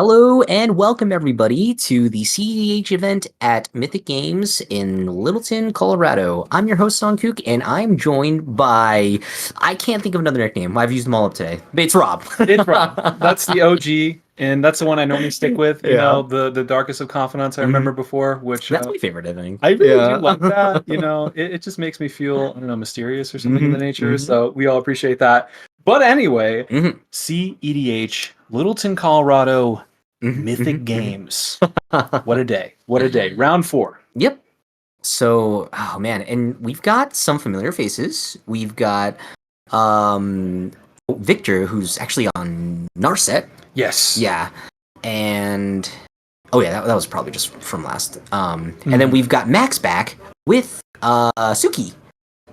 Hello and welcome everybody to the cEDH event at Mythic Games in Littleton, Colorado. I'm your host, Son Kook, and I'm joined by... I can't think of another nickname. I've used them all up today. But it's Rob. It's Rob. That's the OG, and that's the one I normally stick with. You know, the darkest of confidants I remember before, which... That's my favorite, I think. I really do like that. You know, it just makes me feel, I don't know, mysterious or something in the nature. So we all appreciate that. But anyway, cEDH, Littleton, Colorado, Mythic Games. What a day. What a day. Round 4. Yep. So, oh man, and we've got some familiar faces. We've got Victor, who's actually on Narset. Yes. Yeah. And oh yeah, that was probably just from last. And then we've got Max back with Suki.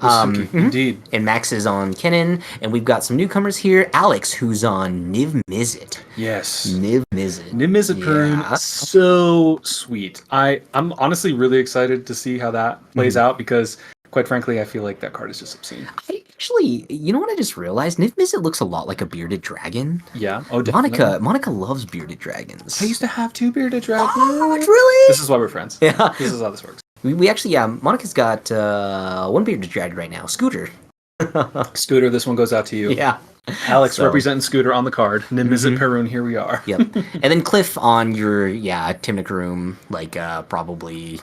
Indeed. And Max is on Kennen, and we've got some newcomers here. Alex, who's on Niv Mizzet. Yes. Niv Mizzet. Niv Mizzet Perun, so sweet. I'm honestly really excited to see how that plays out because, quite frankly, I feel like that card is just obscene. Actually, you know what I just realized? Niv Mizzet looks a lot like a bearded dragon. Yeah. Oh, definitely. Monica loves bearded dragons. I used to have 2 bearded dragons. Oh, really? This is why we're friends. Yeah. This is how this works. We actually, Monica's got 1 bearded dragon right now, Scooter. Scooter, this one goes out to you. Yeah. Alex representing Scooter on the card. Niv Mizzet Perun, here we are. Yep. And then Cliff on your, Timnic room, like, probably,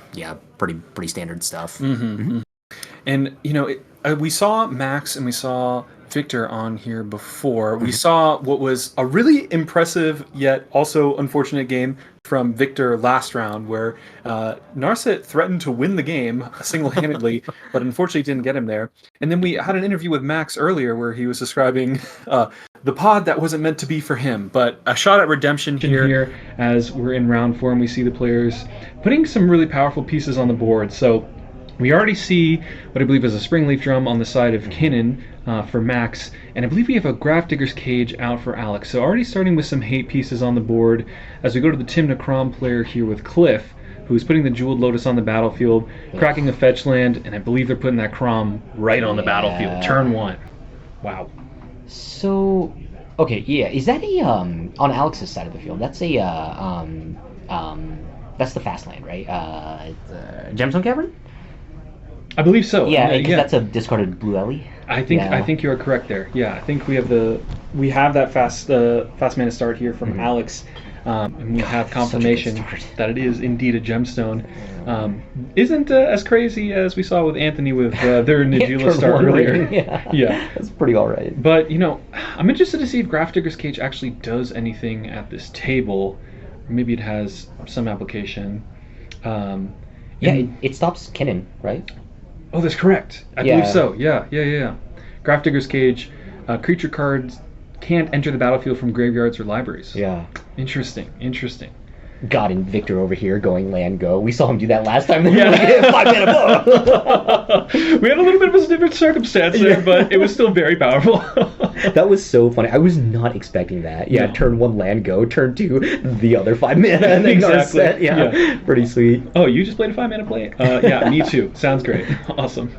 pretty standard stuff. And, you know, we saw Max and we saw Victor on here before. We saw what was a really impressive yet also unfortunate game from Victor last round where Narset threatened to win the game single-handedly, but unfortunately didn't get him there. And then we had an interview with Max earlier where he was describing the pod that wasn't meant to be for him, but a shot at redemption here as we're in round 4 and we see the players putting some really powerful pieces on the board. So we already see what I believe is a Springleaf Drum on the side of Kinnan for Max, and I believe we have a Grafdigger's Cage out for Alex. So already starting with some hate pieces on the board as we go to the Timna Crom player here with Cliff, who's putting the Jeweled Lotus on the battlefield, cracking a fetch land, and I believe they're putting that Crom right on the battlefield. Turn 1. Wow. So, okay, yeah, is that a, on Alex's side of the field, that's a, that's the fast land, right? Gemstone Cavern? I believe so. Yeah, that's a discarded Blue Ellie. I think you are correct there. Yeah, I think we have that fast mana start here from Alex, and we have confirmation that it is indeed a gemstone. Isn't as crazy as we saw with Anthony with their Nagila start earlier. Yeah, that's pretty alright. But you know, I'm interested to see if Grafdigger's Cage actually does anything at this table. Or maybe it has some application. It stops Kinnan, right? Oh, that's correct. I believe so. Yeah. Grafdigger's Cage. Creature cards can't enter the battlefield from graveyards or libraries. Yeah. Interesting. God, and Victor over here going land go. We saw him do that last time. Yeah. 5 mana blow. We had a little bit of a different circumstance there, but it was still very powerful. That was so funny. I was not expecting that. Yeah, no. Turn 1 land go, turn 2 the other 5 mana, and then exactly. Set. Yeah, pretty sweet. Oh, you just played a 5 mana play? Yeah, me too. Sounds great. Awesome.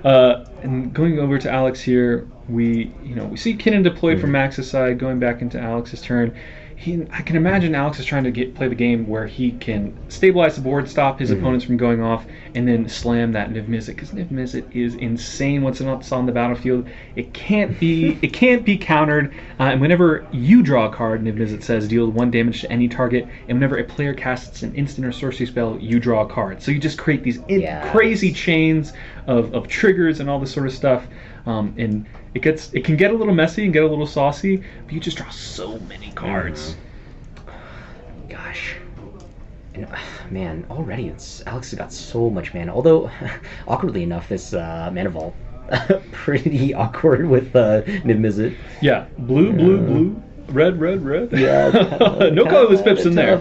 And going over to Alex here, we see Kinnan deployed from Max's side, going back into Alex's turn. I can imagine Alex is trying to play the game where he can stabilize the board, stop his opponents from going off, and then slam that Niv Mizzet, because Niv Mizzet is insane once it's on the battlefield. It can't be countered, and whenever you draw a card, Niv Mizzet says deal 1 damage to any target, and whenever a player casts an instant or sorcery spell, you draw a card. So you just create these crazy chains of triggers and all this sort of stuff, and it can get a little messy and get a little saucy, but you just draw so many cards. Gosh. And, man, already Alex has got so much mana. Although, awkwardly enough, this mana vault pretty awkward with Niv Mizzet. Yeah, blue, red. Yeah, no colorless pips in there.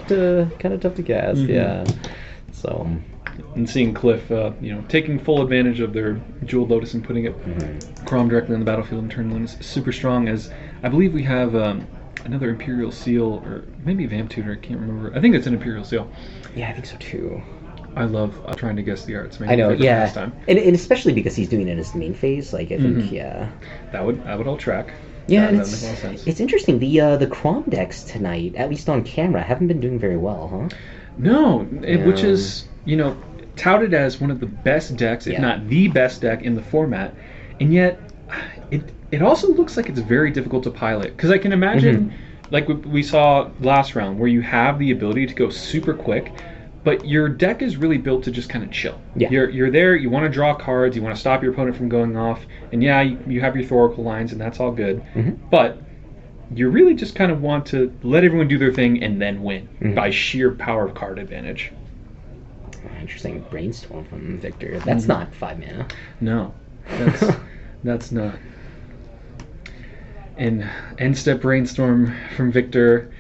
Kind of tough to cast. Yeah. So. And seeing Cliff, taking full advantage of their Jeweled Lotus and putting it Crom directly on the battlefield in turn 1 is super strong. As I believe we have another Imperial Seal, or maybe a Vamp Tutor. I can't remember. I think it's an Imperial Seal. Yeah, I think so too. I love trying to guess the arts. I know, yeah, Pastime. and especially because he's doing it in his main phase. Like I think, yeah, That would all track. yeah, and that makes a lot of sense. it's interesting. The Crom decks tonight, at least on camera, haven't been doing very well, huh? No, which is touted as one of the best decks, if Yeah. not the best deck in the format, and yet it also looks like it's very difficult to pilot. Because I can imagine, like we saw last round, where you have the ability to go super quick, but your deck is really built to just kind of chill. Yeah. You're there. You want to draw cards. You want to stop your opponent from going off, and yeah, you have your Thoracle lines, and that's all good. But you really just kind of want to let everyone do their thing and then win by sheer power of card advantage. Interesting brainstorm from Victor. That's not 5 mana. No, that's not. And end step brainstorm from Victor,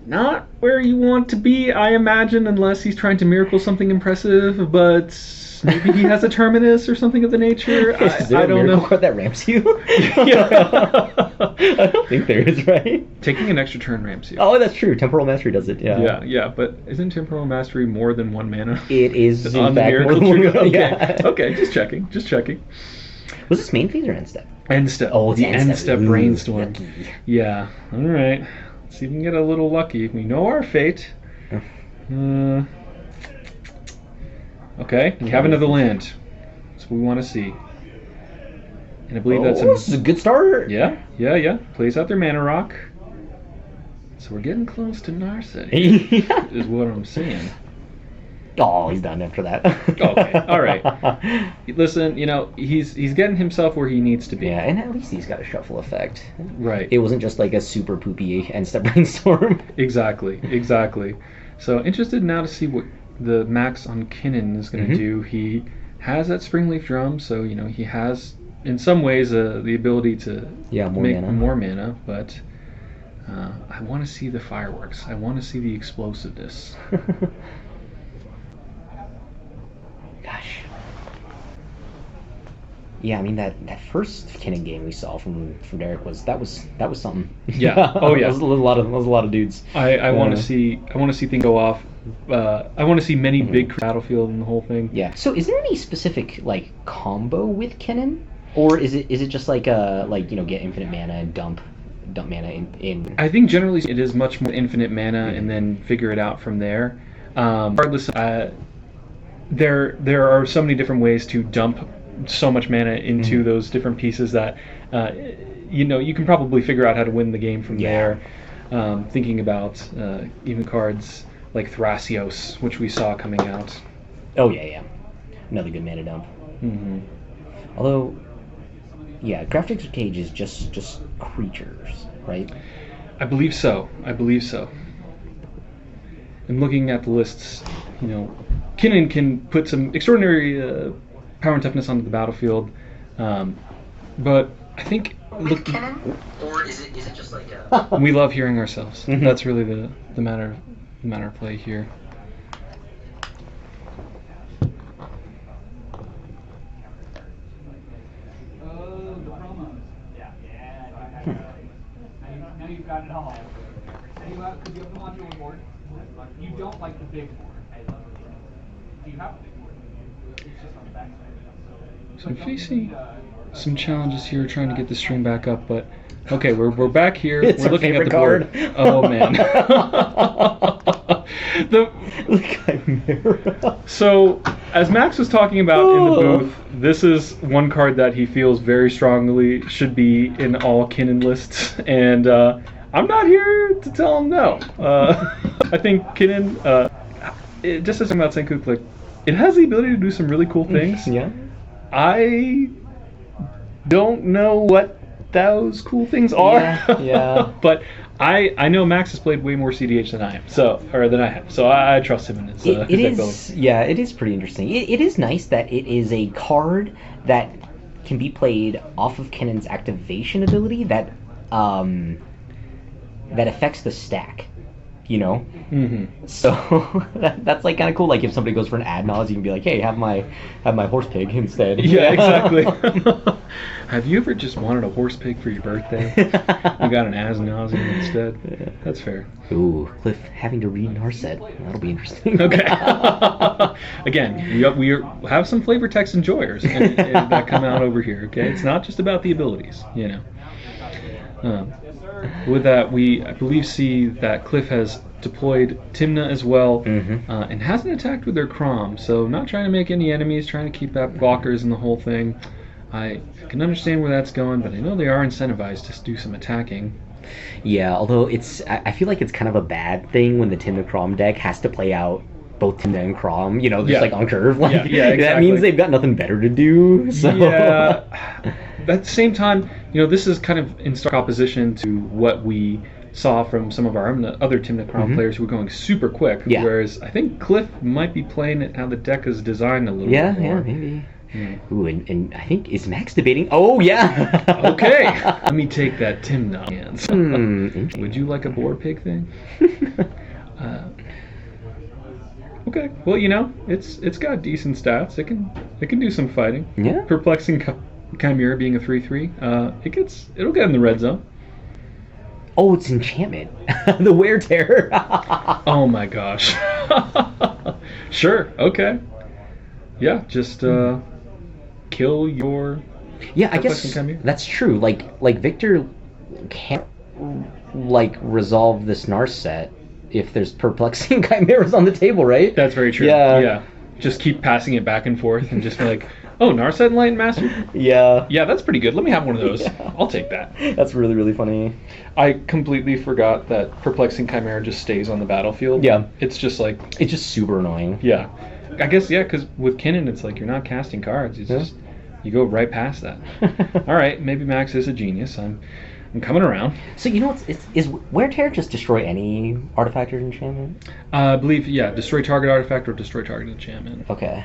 not where you want to be, I imagine, unless he's trying to miracle something impressive. But maybe he has a terminus or something of the nature. Is there I a don't miracle know. card that ramps you? I don't think there is, right? Taking an extra turn ramps you. Oh, that's true. Temporal Mastery does it. Yeah. Yeah, but isn't Temporal Mastery more than 1 mana? It is in On the fact miracle more than trigger? one. Okay, Yeah. okay, just checking. Was this main phase or end step? End step. Oh, it's the end step. Ooh, brainstorm. lucky. Yeah. All right. Let's see if we can get a little lucky. We know our fate. Okay. We have another land. That's what we want to see. And I believe that's this is a good start. Yeah. Plays out their mana rock. So we're getting close to Narset, is what I'm saying. Oh, he's done after that. Okay, all right. Listen, he's getting himself where he needs to be. Yeah, and at least he's got a shuffle effect. Right. It wasn't just like a super poopy end step brainstorm. Exactly. So interested now to see what the max on Kinnan is going to do. He has that Springleaf Drum, so he has in some ways the ability to make more mana, but I want to see the fireworks. I want to see the explosiveness. Gosh. Yeah, I mean that first Kinnan game we saw from Derek was something. Yeah. Oh yeah. It was a lot of dudes. I want to see things go off. I want to see many big battlefield and the whole thing. Yeah. So is there any specific like combo with Kinnan, or is it just like get infinite mana and dump mana in? I think generally it is much more infinite mana and then figure it out from there. Regardless, there are so many different ways to dump so much mana into those different pieces that you can probably figure out how to win the game from there. Thinking about even cards like Thrasios, which we saw coming out. Oh yeah, another good mana dump. Although, yeah, Graphics Cage is just creatures, right? I believe so. And looking at the lists, Kinnan can put some extraordinary power and toughness onto the battlefield, but I think Kinnan, or is it just like a? we love hearing ourselves. That's really the matter of play here. Now you've got it all. You have the modular board. You don't like the big board. Do you have a big board? It's just on the back side. So I'm facing some challenges here trying to get the string back up, but okay, we're back here. It's we're looking at the card. board. Oh man. So as Max was talking about in the booth, this is one card that he feels very strongly should be in all Kinnan lists, and I'm not here to tell him no. I think Kinnan, just as I'm about Senku, like, it has the ability to do some really cool things. Yeah. I don't know what those cool things are. Yeah. But I know Max has played way more cEDH than I have, so I trust him in his It deck building. is, yeah, it is pretty interesting. It is nice that it is a card that can be played off of Kinnan's activation ability that affects the stack. you know. Mm-hmm. So that's like kind of cool. Like if somebody goes for an ad nause, you can be like, hey, have my horse pig instead. Yeah, exactly. Have you ever just wanted a horse pig for your birthday? You got an as nauseum instead. Yeah. That's fair. Ooh, Cliff having to read Narset. That'll be interesting. Okay. Again, we have some flavor text enjoyers that come out over here. Okay, it's not just about the abilities, you know. With that, I believe see that Cliff has deployed Timna as well, and hasn't attacked with their Crom. So not trying to make any enemies, trying to keep out blockers and the whole thing. I can understand where that's going, but I know they are incentivized to do some attacking. Yeah, although I feel like it's kind of a bad thing when the Timna Crom deck has to play out both Timna and Crom, you know, just Yeah. like on curve. Like, Yeah, That exactly. means they've got nothing better to do. So. Yeah. But at the same time, you know, this is kind of in stark opposition to what we saw from some of our other Timna Crom players who were going super quick. Yeah. Whereas I think Cliff might be playing it how the deck is designed a little Yeah, bit more. maybe. Ooh, and I think, is Max debating? Oh, yeah! Okay, let me take that Timna hands. Interesting. Would you like a boar pig thing? Okay, well, you know, it's got decent stats. It can do some fighting. Yeah. Perplexing Chimera being a 3/3, it'll get in the red zone. Oh, it's enchantment. The Wear Terror. Oh my gosh. Sure. Okay. Yeah. Just kill your. Yeah, I guess Perplexing Chimera. that's true. Like Victor can't like resolve this Narset if there's perplexing chimeras on the table, right? That's very true. Yeah. Yeah. Just keep passing it back and forth and just be like, oh, Narset Enlightened Master. Yeah. Yeah, that's pretty good. Let me have one of those. Yeah. I'll take that. That's really, really funny. I completely forgot that Perplexing Chimera just stays on the battlefield. Yeah. It's just like, It's just super annoying. yeah. I guess, yeah, because with Kinnan, it's like you're not casting cards. It's just, you go right past that. All right, maybe Max is a genius. I'm coming around. So you know what's is Wear Terror just destroy any artifact or enchantment? I believe, yeah, destroy target artifact or destroy target enchantment. Okay.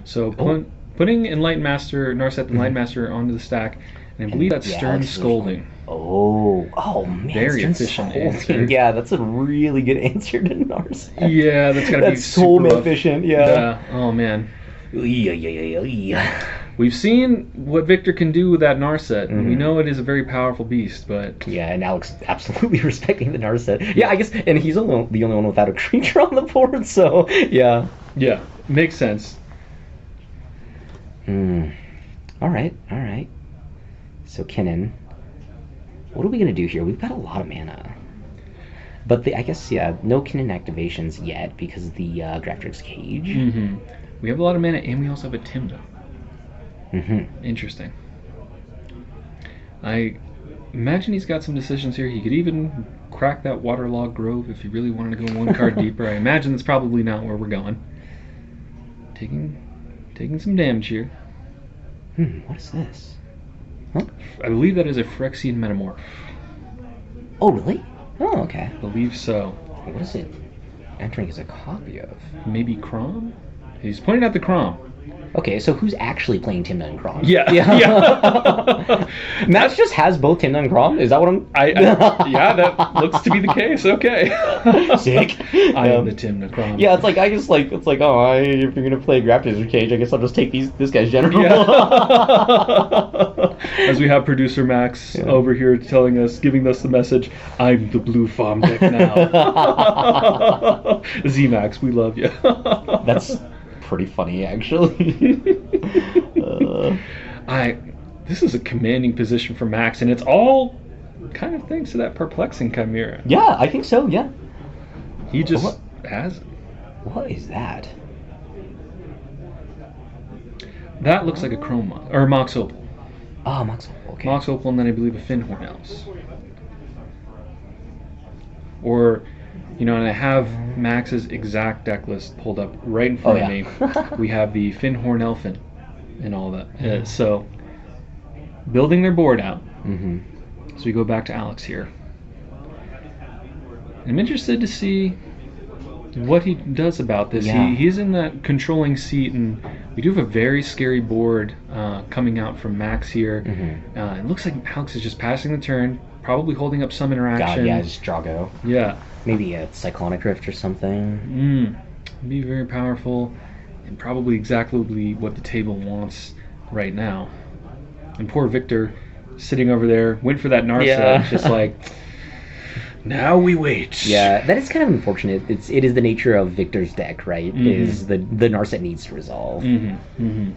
So Oh. putting Enlightened Master, Narset Enlightened Master onto the stack, and I believe that's yeah, Stern that's really Scolding. Oh man, Very Stern efficient Scolding. answer. Yeah, that's a really good answer to Narset. Yeah, that's gotta be That's so super rough. efficient. Yeah. Oh man. Yeah. We've seen what Victor can do with that Narset, and we know it is a very powerful beast, but Yeah, and Alex absolutely respecting the Narset. Yeah, I guess, and he's the only one without a creature on the board, so yeah. yeah, makes sense. All right. So Kinnan, what are we gonna do here? We've got a lot of mana, but I guess no Kinnan activations yet because of the Graftrix Cage. Mm-hmm. We have a lot of mana, and we also have a Timna. Mm-hmm. Interesting. I imagine he's got some decisions here. He could even crack that Waterlogged Grove if he really wanted to go one card deeper. I imagine that's probably not where we're going. Taking some damage here. What is this? Huh? I believe that is a Phyrexian Metamorph. Oh, really? Oh, okay. I believe so. What is it entering as a copy of? Maybe Crom? He's pointing out the Crom. Okay, so who's actually playing Timna and Crom? Yeah. Max just has both Timna and Crom? Is that what I'm... Yeah, that looks to be the case. Okay. Sick. I am the Timna Crom. Yeah, it's like, if you're gonna play Graftrix Cage, I guess I'll just take this guy's general. Yeah. As we have producer Max over here giving us the message, I'm the blue farm deck now. Z-Max, we love you. That's pretty funny, actually. This is a commanding position for Max, and it's all kind of thanks to that Perplexing Chimera. Yeah, I think so, yeah. He just has it. What is that? That looks like a Chrome or Mox Opal. Oh, Mox Opal, okay. Mox Opal, and then I believe a Finhorn Else. Or, and I have Max's exact deck list pulled up right in front of me. We have the Finhorn Elfin and all that. So, building their board out. Mm-hmm. So we go back to Alex here. I'm interested to see what he does about this. Yeah. He's in that controlling seat, and We do have a very scary board coming out from Max here. Mm-hmm. It looks like Alex is just passing the turn, probably holding up some interaction. God, yeah, just Drago. Yeah. Maybe a Cyclonic Rift or something. Be very powerful, and probably exactly what the table wants right now. And poor Victor, sitting over there, went for that Narset. Yeah. Just like, now we wait. Yeah, that is kind of unfortunate. It is the nature of Victor's deck, right? Mhm. Is the Narset needs to resolve. Looking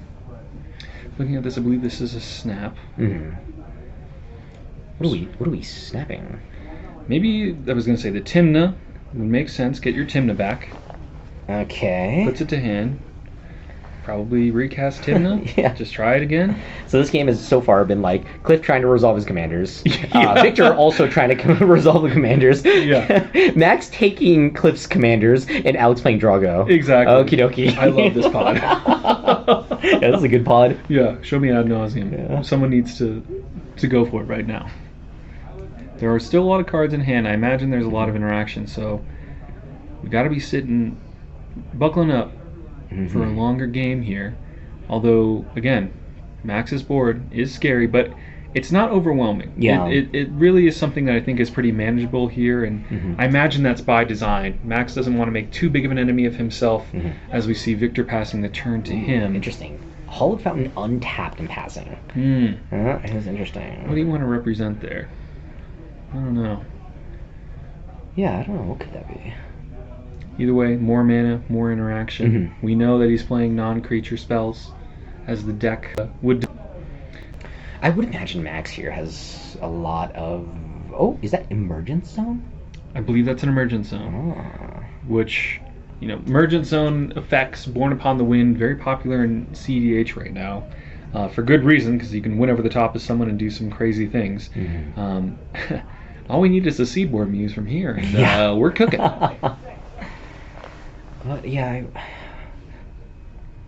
at this, I believe this is a snap. What are we snapping? Maybe I was going to say the Timna would make sense. Get your Timna back. Okay. Puts it to hand. Probably recast Timna. Yeah. Just try it again. So this game has so far been like Cliff trying to resolve his commanders, Yeah. Victor also trying to resolve the commanders, Yeah. Max taking Cliff's commanders, and Alex playing Drago. Exactly. Okie dokie. I love this pod. Yeah, this is a good pod. Yeah, show me ad nauseum. Yeah. Someone needs to go for it right now. There are still a lot of cards in hand. I imagine there's a lot of interaction, so we got to be sitting, buckling up for a longer game here. Although, again, Max's board is scary, but it's not overwhelming. Yeah. It really is something that I think is pretty manageable here, and I imagine that's by design. Max doesn't want to make too big of an enemy of himself, as we see Victor passing the turn to him. Interesting. Hollowed Fountain untapped and passing. It was interesting. What do you want to represent there? I don't know. Yeah, I don't know. What could that be? Either way, more mana, more interaction. We know that he's playing non-creature spells, as the deck would do. I would imagine Max here has a lot of... Oh, is that Emergence Zone? I believe that's an Emergent Zone, which, Emergent Zone effects, Born Upon the Wind, very popular in cEDH right now, for good reason, because you can win over the top of someone and do some crazy things. All we need is a Seaboard Muse from here, and we're cooking. Yeah,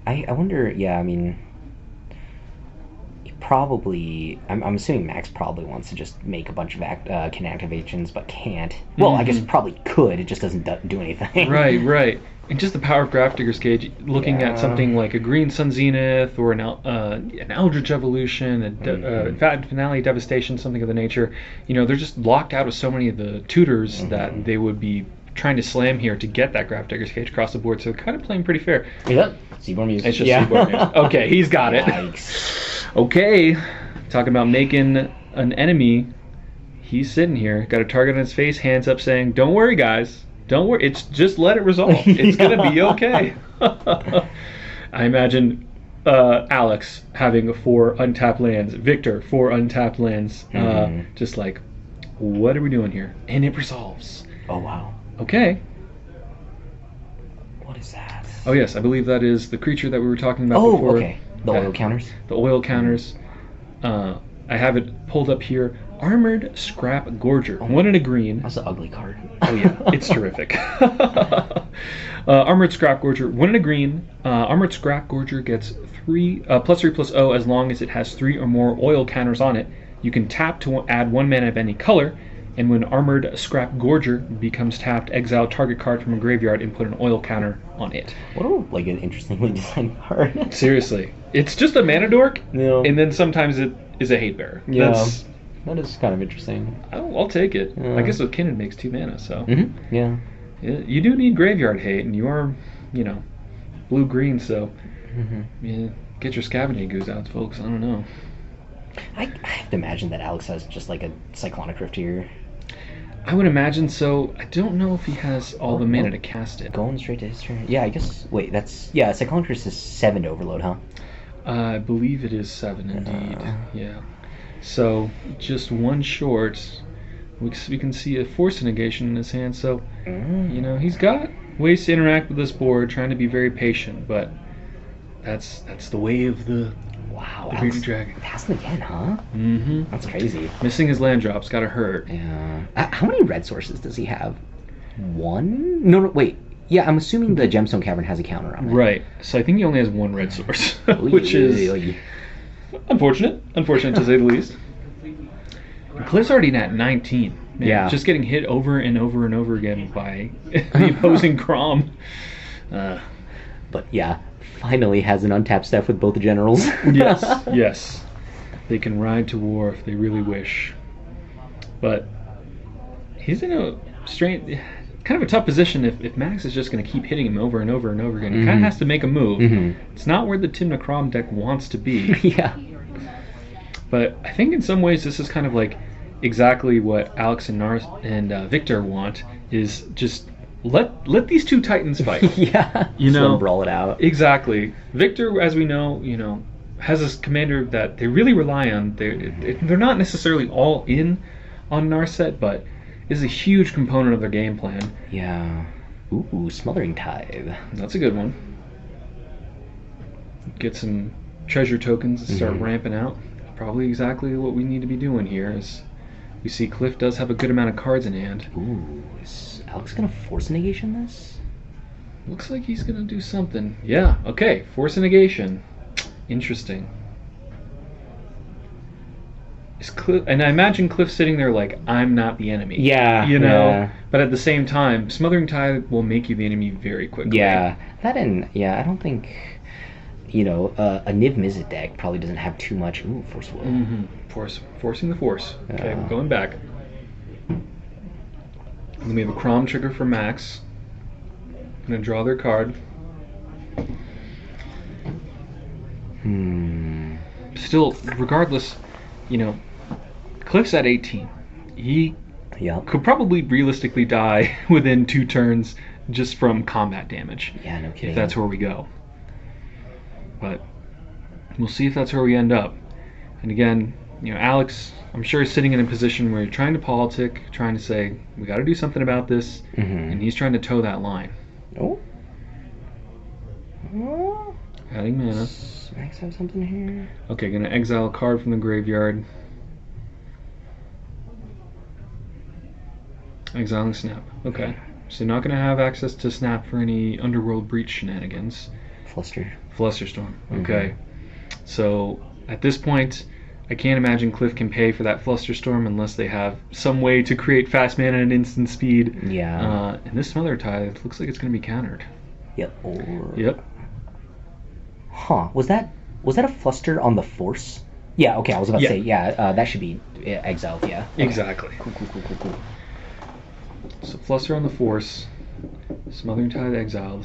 I wonder. Yeah, I mean, probably. I'm assuming Max probably wants to just make a bunch of kin activations, but can't. Well, I guess probably could. It just doesn't do anything. Right. And just the power of Grafdigger's Cage, looking at something like a Green Sun Zenith or an Eldritch Evolution, a Finale Devastation, something of the nature. They're just locked out of so many of the tutors that they would be trying to slam here to get that Grafdigger's Cage across the board. So kind of playing pretty fair. Yeah, Seaboard Muse. It's just Seaboard Muse. Okay, he's got it. Yikes. Okay, talking about making an enemy. He's sitting here, got a target on his face, hands up saying, "Don't worry, guys. Don't worry. It's just let it resolve. It's going to be okay." I imagine Alex having 4 untapped lands, Victor 4 untapped lands, just like, what are we doing here? And it resolves. Oh, wow. Okay. What is that? Oh, yes, I believe that is the creature that we were talking about before. Oh, okay. The oil counters? The oil counters. I have it pulled up here. Armored Scrap Gorger. 1 and a green. That's an ugly card. Oh, yeah. It's terrific. Armored Scrap Gorger. 1 and a green. Armored Scrap Gorger gets +3/+0 as long as it has 3 or more oil counters on it. You can tap to add 1 mana of any color. And when Armored Scrap Gorger becomes tapped, exile target card from a graveyard and put an oil counter on it. What an interestingly designed card. Seriously. It's just a mana dork, Yeah. and then sometimes it is a hate bearer. Yeah. That is kind of interesting. I'll take it. Yeah. I guess with Kinnan makes 2 mana, so. Yeah. You do need graveyard hate, and you are, blue-green, so. Yeah, get your Scavenging Goose out, folks. I don't know. I have to imagine that Alex has just like a Cyclonic Rift here. I would imagine so. I don't know if he has all the mana to cast it. Going straight to his turn. Yeah, I guess. Wait, Cyclonic Rift is 7 to overload, huh? I believe it is 7 indeed. Yeah. So just 1 short. We can see a Force Negation in his hand. So he's got ways to interact with this board, trying to be very patient. But that's the way of the Bearded Dragon. Passing again, huh? That's crazy. Missing his land drops gotta hurt. Yeah. How many red sources does he have? 1? No, wait. Yeah, I'm assuming the Gemstone Cavern has a counter on it. Right. So I think he only has 1 red source, which is unfortunate. Unfortunate to say the least. Cliff's already at 19. Man, Yeah. Just getting hit over and over and over again by the opposing Crom. But yeah, finally has an untapped step with both the generals. Yes, yes. They can ride to war if they really wish. But he's in a strange, kind of a tough position if Max is just going to keep hitting him over and over and over again. He kind of has to make a move. It's not where the Tim Necrom deck wants to be. Yeah. But I think in some ways this is kind of like exactly what Alex and Victor want, is just let these two titans fight. Yeah. You Just let know, 'em brawl it out. Exactly. Victor, as we know, has this commander that they really rely on. They're not necessarily all in on Narset, but is a huge component of their game plan. Yeah. Ooh, Smothering Tithe. That's a good one. Get some treasure tokens and start ramping out. Probably exactly what we need to be doing here. Is we see Cliff does have a good amount of cards in hand. Ooh, is Alex gonna force a negation this? Looks like he's gonna do something. Yeah. Okay. Force a negation. Interesting. Is Cliff, and I imagine Cliff sitting there like, I'm not the enemy. Yeah. Yeah. But at the same time, Smothering Tide will make you the enemy very quickly. Yeah. That and I don't think a Niv Mizzet deck probably doesn't have too much. Ooh, Force Will. Forcing the force. Okay, we're going back. And then we have a Crom trigger for Max. Gonna draw their card. Still, regardless, Cliff's at 18. He could probably realistically die within 2 turns just from combat damage. Yeah, no kidding. If that's where we go. But we'll see if that's where we end up. And again, Alex, I'm sure is sitting in a position where you're trying to politic, trying to say, we got to do something about this, and he's trying to toe that line. Oh. Adding mana. Does Max have something here? Okay, gonna exile a card from the graveyard. Exiling Snap. Okay. So not gonna have access to Snap for any Underworld Breach shenanigans. Flusterstorm. Okay. So at this point, I can't imagine Cliff can pay for that Flusterstorm unless they have some way to create fast mana and instant speed. Yeah. And this Smother Tithe looks like it's going to be countered. Yep. Yep. Huh. Was that a fluster on the force? Yeah. Okay. I was about to say. Yeah. That should be exiled. Yeah. Okay. Exactly. Cool. So Fluster on the force, Smothering Tithe exiled.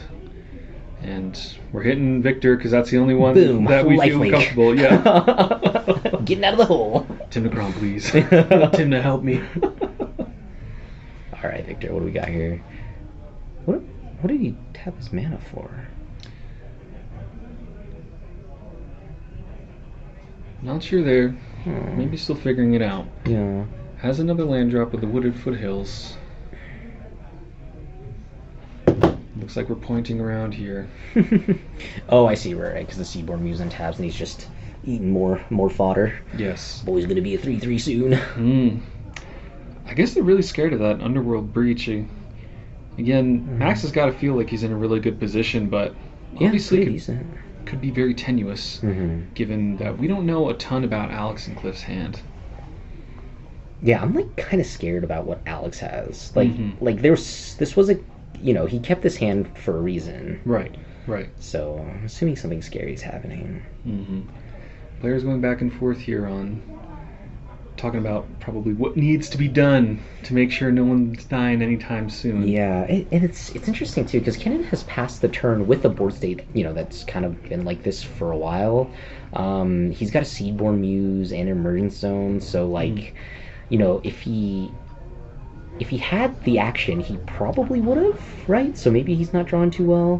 And we're hitting Victor because that's the only one Boom, that we feel lifelink. comfortable. Yeah. Getting out of the hole. Tim Necrom, please. Tim to help me. All right, Victor. What do we got here? What did he tap his mana for? Not sure there. Maybe still figuring it out. Yeah. Has another land drop with the Wooded Foothills. Looks like we're pointing around here. Oh, I see. Right, because the Seaborn Muse on tabs, and he's just eating more fodder. Yes. Boy's gonna be a 3/3 soon. I guess they're really scared of that Underworld Breach. Again, Max has got to feel like he's in a really good position, but obviously could be very tenuous, given that we don't know a ton about Alex and Cliff's hand. Yeah, I'm like kind of scared about what Alex has. Like this was a, he kept this hand for a reason. Right. So I'm assuming something scary is happening. Players going back and forth here on talking about probably what needs to be done to make sure no one's dying anytime soon. Yeah, and it's interesting too because Kennen has passed the turn with a board state that's kind of been like this for a while. He's got a Seedborn Muse and an Emergence Zone, so like if he had the action, he probably would have, right? So maybe he's not drawn too well.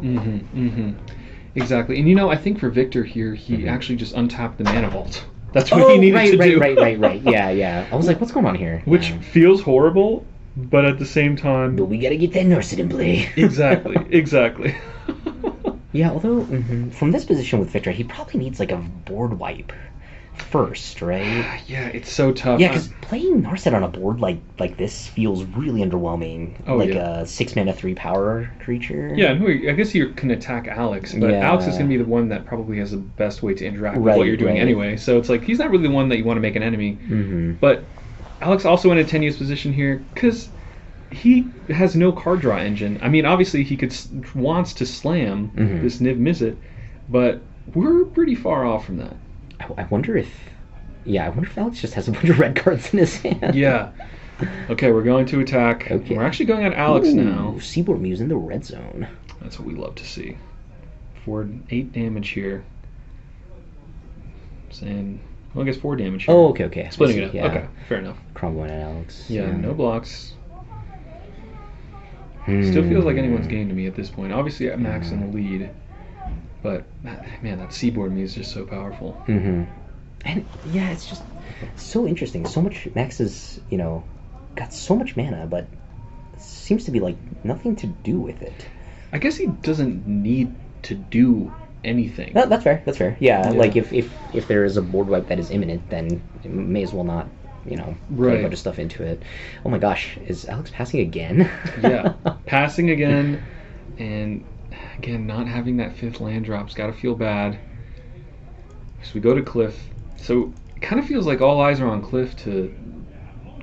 Exactly. And I think for Victor here, he actually just untapped the Mana Vault. That's what he needed to do. Right. Yeah. I was like, what's going on here? Which feels horrible, but at the same time... But we gotta get that Narset in play. Exactly. Yeah, although, from this position with Victor, he probably needs like a board wipe first, right? Yeah, it's so tough. Yeah, because playing Narset on a board like this feels really underwhelming. A 6 mana 3 power creature. Yeah, and I guess you can attack Alex, but Alex is going to be the one that probably has the best way to interact with what you're doing anyway. So it's like he's not really the one that you want to make an enemy. But Alex also in a tenuous position here because he has no card draw engine. I mean, obviously he wants to slam this Niv Mizzet. But we're pretty far off from that. I wonder if, yeah, I wonder if Alex just has a bunch of red cards in his hand. Yeah. Okay, we're going to attack. Okay. We're actually going on Alex now. Seaboard Muse in the red zone. That's what we love to see. 8 damage here. Saying, well, I guess 4 damage here. Oh, okay. Splitting I it up. see, yeah. Okay, fair enough. Crumbling at Alex. Yeah, no blocks. Still feels like anyone's game to me at this point. Obviously, Max in the lead. But, man, that Seaboard Muse is just so powerful. Mm-hmm. And, yeah, it's just so interesting. So much, Max is, got so much mana, but seems to be, nothing to do with it. I guess he doesn't need to do anything. No, that's fair. That's fair. Yeah, Yeah. if there is a board wipe that is imminent, then you may as well not, play a Right. bunch of stuff into it. Oh my gosh, is Alex passing again? Yeah, passing again, and again, not having that 5th land drop's got to feel bad. So we go to Cliff. So it kind of feels like all eyes are on Cliff to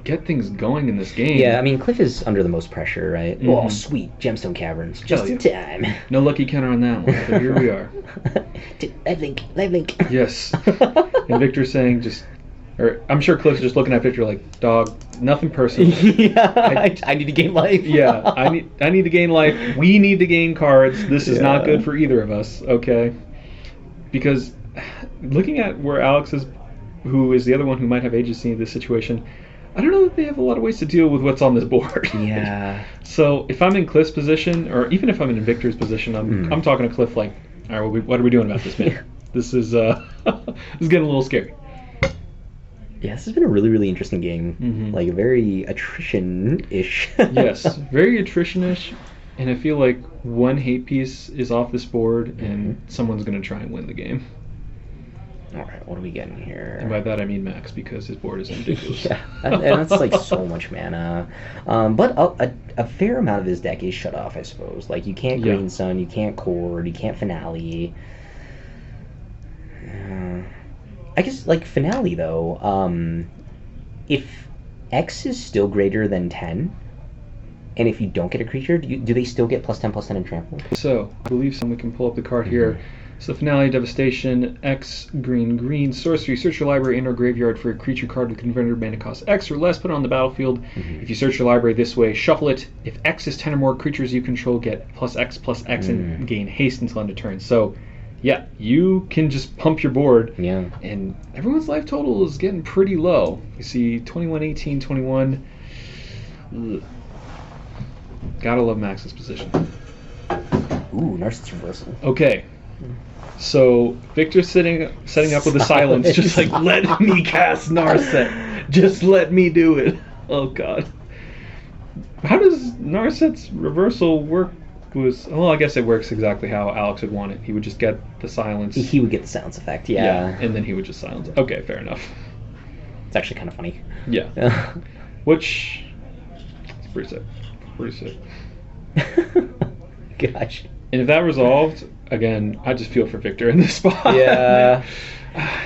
get things going in this game. Yeah, I mean, Cliff is under the most pressure, right? Mhm. Oh, sweet, Gemstone Caverns, just Oh, in time. No lucky counter on that one, but here we are. Live link. Yes. And Victor's saying or I'm sure Cliff's just looking at Victor like, dog, nothing personal. Yeah, I need to gain life. Yeah, I need to gain life. We need to gain cards. This is not Yeah. good for either of us, okay? Because looking at where Alex is, who is the other one who might have agency in this situation, I don't know that they have a lot of ways to deal with what's on this board. Yeah. So if I'm in Cliff's position, or even if I'm in Victor's position, I'm talking to Cliff like, all right, what are we doing about this, man? This is this is getting a little scary. Yeah, this has been a really, really interesting game. Mhm. Very attrition-ish. Yes, very attrition-ish, and I feel like one hate piece is off this board, and someone's going to try and win the game. All right, what are we getting here? And by that I mean Max, because his board is ridiculous. Yeah, and that's so much mana. But a fair amount of his deck is shut off, I suppose. You can't Yeah. Green Sun, you can't Chord, you can't Finale. I guess, Finale, though, if X is still greater than 10, and if you don't get a creature, do they still get +10/+10 and trample? So, I believe we can pull up the card here. So, Finale, Devastation, X, green, sorcery, search your library and or graveyard for a creature card with converted mana cost X or less, put it on the battlefield. If you search your library this way, shuffle it. If X is 10 or more, creatures you control get +X/+X and gain haste until end of turn. So, yeah, you can just pump your board. Yeah. And everyone's life total is getting pretty low. You see 21, 18, 21. Ugh. Gotta love Max's position. Ooh, Narcissus Reversal. Okay. So Victor's setting up with a silence, just like, let me cast Narset. Just let me do it. Oh god. How does Narset's reversal work? Well, I guess it works exactly how Alex would want it. He would just get the silence. He would get the silence effect, yeah. And then he would just silence. Okay, fair enough. It's actually kind of funny. Yeah. Which, it's pretty sick. Pretty sick. Gosh. And if that resolved, again, I just feel for Victor in this spot. Yeah.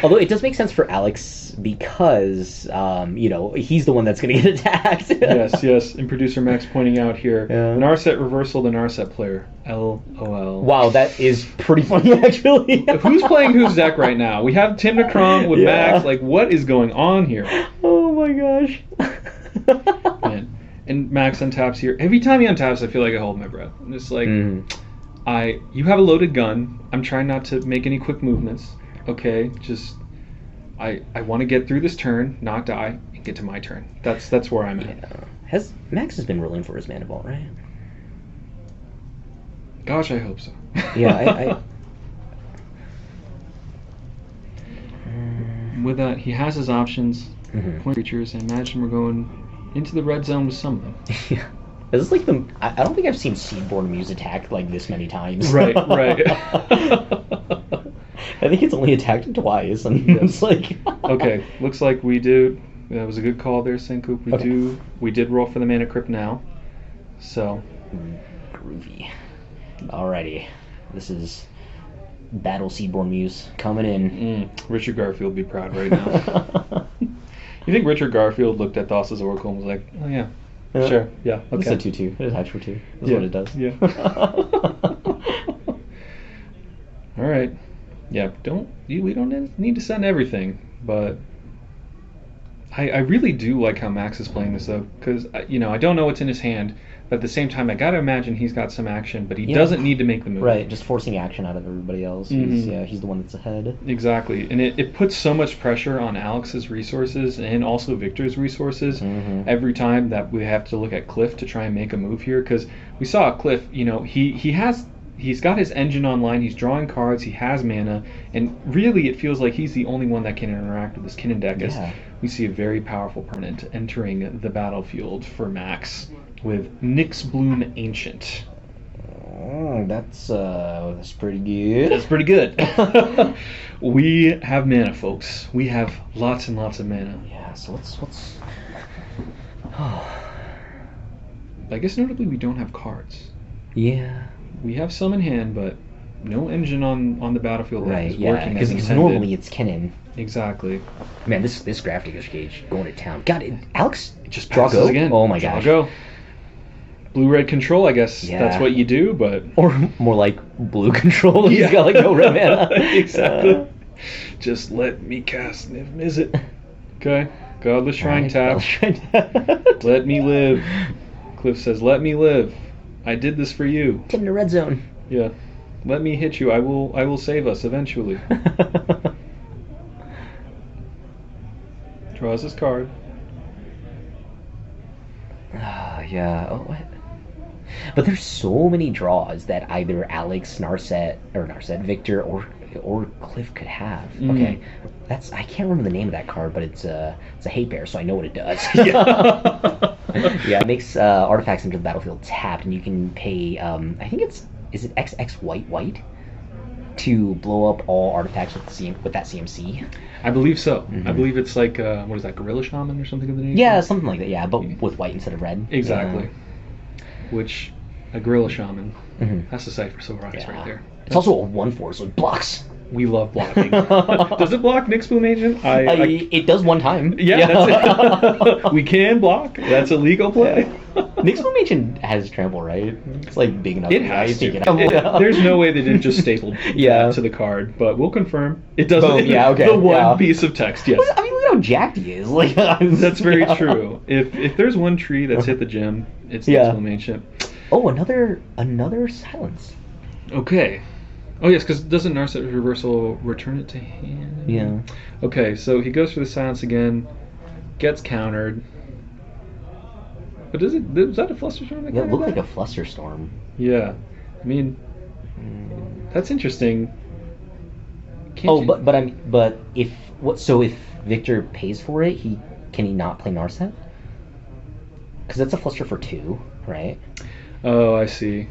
Although it does make sense for Alex because, he's the one that's going to get attacked. yes. And producer Max pointing out here, Yeah. Narset reversal, the Narset player. LOL. Wow, that is pretty funny, actually. Who's playing whose deck right now? We have Tim Necrom with Yeah. Max. What is going on here? Oh my gosh. Man. And Max untaps here. Every time he untaps, I feel like I hold my breath. I'm just like, you have a loaded gun. I'm trying not to make any quick movements. Okay, just I want to get through this turn, not die, and get to my turn. That's where I'm at. Yeah. Max has been rolling for his mana vault, right? Gosh, I hope so. Yeah, With that, he has his options. Point creatures. I imagine we're going into the red zone with some of them. Yeah. This is I don't think I've seen Seedborn Muse attack this many times. Right. I think it's only attacked twice, and it's Okay, looks like we do. That was a good call there, Senkoop. We did roll for the mana crypt now. So. Groovy. Alrighty. This is Battle Seedborn Muse coming in. Richard Garfield would be proud right now. You think Richard Garfield looked at Thassa's Oracle and was like, oh yeah, sure, yeah, okay. It's a 2/2. It attacks for 2. That's Yeah, what it does. Yeah. Alright. Yeah, we don't need to send everything, but I really do like how Max is playing this though, because I don't know what's in his hand, but at the same time I gotta imagine he's got some action, but he Yeah. doesn't need to make the move. Right, just forcing action out of everybody else. He's the one that's ahead. Exactly, and it puts so much pressure on Alex's resources and also Victor's resources every time that we have to look at Cliff to try and make a move here, because we saw Cliff, he's got his engine online, he's drawing cards, he has mana, and really it feels like he's the only one that can interact with this Kinnan deck as we see a very powerful permanent entering the battlefield for Max with Nyx Bloom Ancient. Oh, that's pretty good. That's pretty good. We have mana, folks. We have lots and lots of mana. Yeah, so what's I guess notably we don't have cards. Yeah. We have some in hand, but no engine on the battlefield that Right, is yeah, working as because intended. normally it's Kinnan. Exactly. Man, this Graph Digger's Cage going to town. God, Alex It just draw passes go? again. Oh my Draw gosh. go. Blue-red control, I guess Yeah. that's what you do, but... Or more like blue control. He's got like no red mana. Exactly. Just let me cast Niv Mizzet. Okay. Godless Shrine tap. Let me live. Cliff says, let me live. I did this for you. Tim to red zone. Yeah. Let me hit you. I will save us eventually. Draws his card. Yeah. Oh, what? But there's so many draws that either Alex, Narset, Victor, or Cliff could have. Okay, I can't remember the name of that card, but it's a hate bear, so I know what it does. Yeah. Yeah, it makes artifacts into the battlefield tapped, and you can pay. I think is it XX white to blow up all artifacts with that CMC. I believe so. I believe it's like what is that, Gorilla Shaman or something of the name? Yeah, something like that. Yeah, but with white instead of red. Exactly. Yeah. Which a Gorilla Shaman. That's the Cypher Silver Eyes right there. It's also a 1/4, so it blocks. We love blocking. Does it block Nyx Bloom Agent? It does one time. Yeah, that's it. We can block. That's a legal play. Nyx Bloom Agent has trample, right? It's like big enough. It has to. Yeah. There's no way they didn't just staple that to the card, but we'll confirm. It doesn't. Boom, yeah, okay, The one yeah. piece of text, yes. I mean, look at how jacked he is. Like That's very true. If there's one tree that's hit the gym, it's Nyx Bloom Ancient. Oh, another silence. Okay. Oh yes, because doesn't Narset Reversal return it to hand? Yeah. Okay, so he goes for the silence again, gets countered. But was that a Flusterstorm? Yeah, it looked like a Flusterstorm. Yeah, I mean, that's interesting. But if Victor pays for it, can he not play Narset? Because that's a Fluster for 2, right? Oh, I see.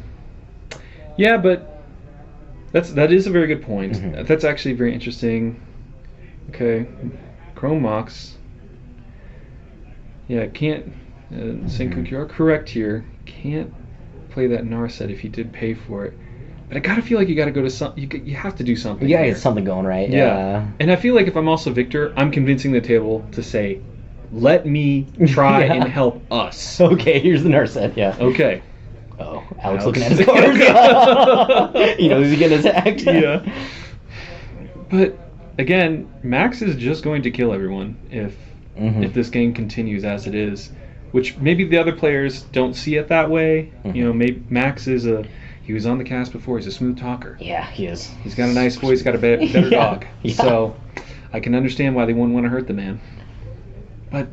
Yeah, but that is a very good point. That's actually very interesting. Okay, Chrome Mox. Yeah, can't. Senkook, you are correct here. Can't play that Narset if you did pay for it. But I gotta feel like you gotta go to some. You have to do something. You gotta here. get something going, right? Yeah. And I feel like if I'm also Victor, I'm convincing the table to say, let me try and help us. Okay, here's the Narset. Yeah. Okay. Oh, Alex looking at his cards. He knows he's getting attacked. Yeah. But again, Max is just going to kill everyone if this game continues as it is. Which maybe the other players don't see it that way. Maybe Max he was on the cast before. He's a smooth talker. Yeah, he is. He's got a nice voice. He's got a better dog. Yeah. So I can understand why they wouldn't want to hurt the man. But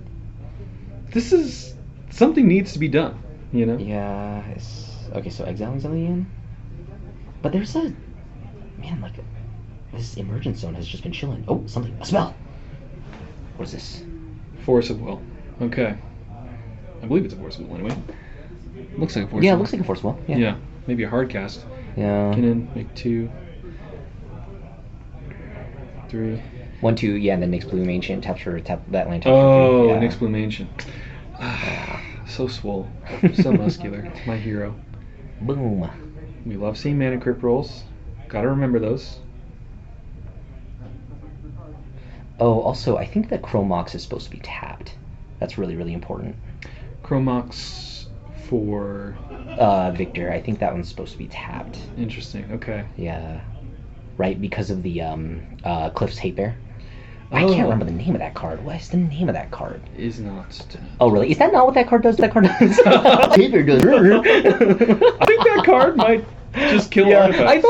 this is something needs to be done. Yeah. Okay, so exiling something in. But there's this emergence zone has just been chilling. Oh, a spell. What is this? Force of Will. Okay. I believe it's a Force of Will anyway. Looks like a Force of Will. Yeah, it looks like a Force Will. Yeah. Maybe a hard cast. Yeah. Kinnan, make 2. 3. 1, 2, yeah, and then Nyx Bloom Ancient tap that land. Oh, yeah. Nyx Bloom Ancient. So swole. So muscular. My hero. Boom. We love seeing mana crypt rolls. Gotta remember those. Oh, also, I think that Chrome Mox is supposed to be tapped. That's really, really important. Chrome Mox for... Victor, I think that one's supposed to be tapped. Interesting, okay. Yeah. right? Because of the Cliff's Hate Bear. I can't remember the name of that card. What is the name of that card? Is not stamped. Oh, really? Is that not what that card does? That card does. Hate Bear does. I think that card might just kill artifacts. I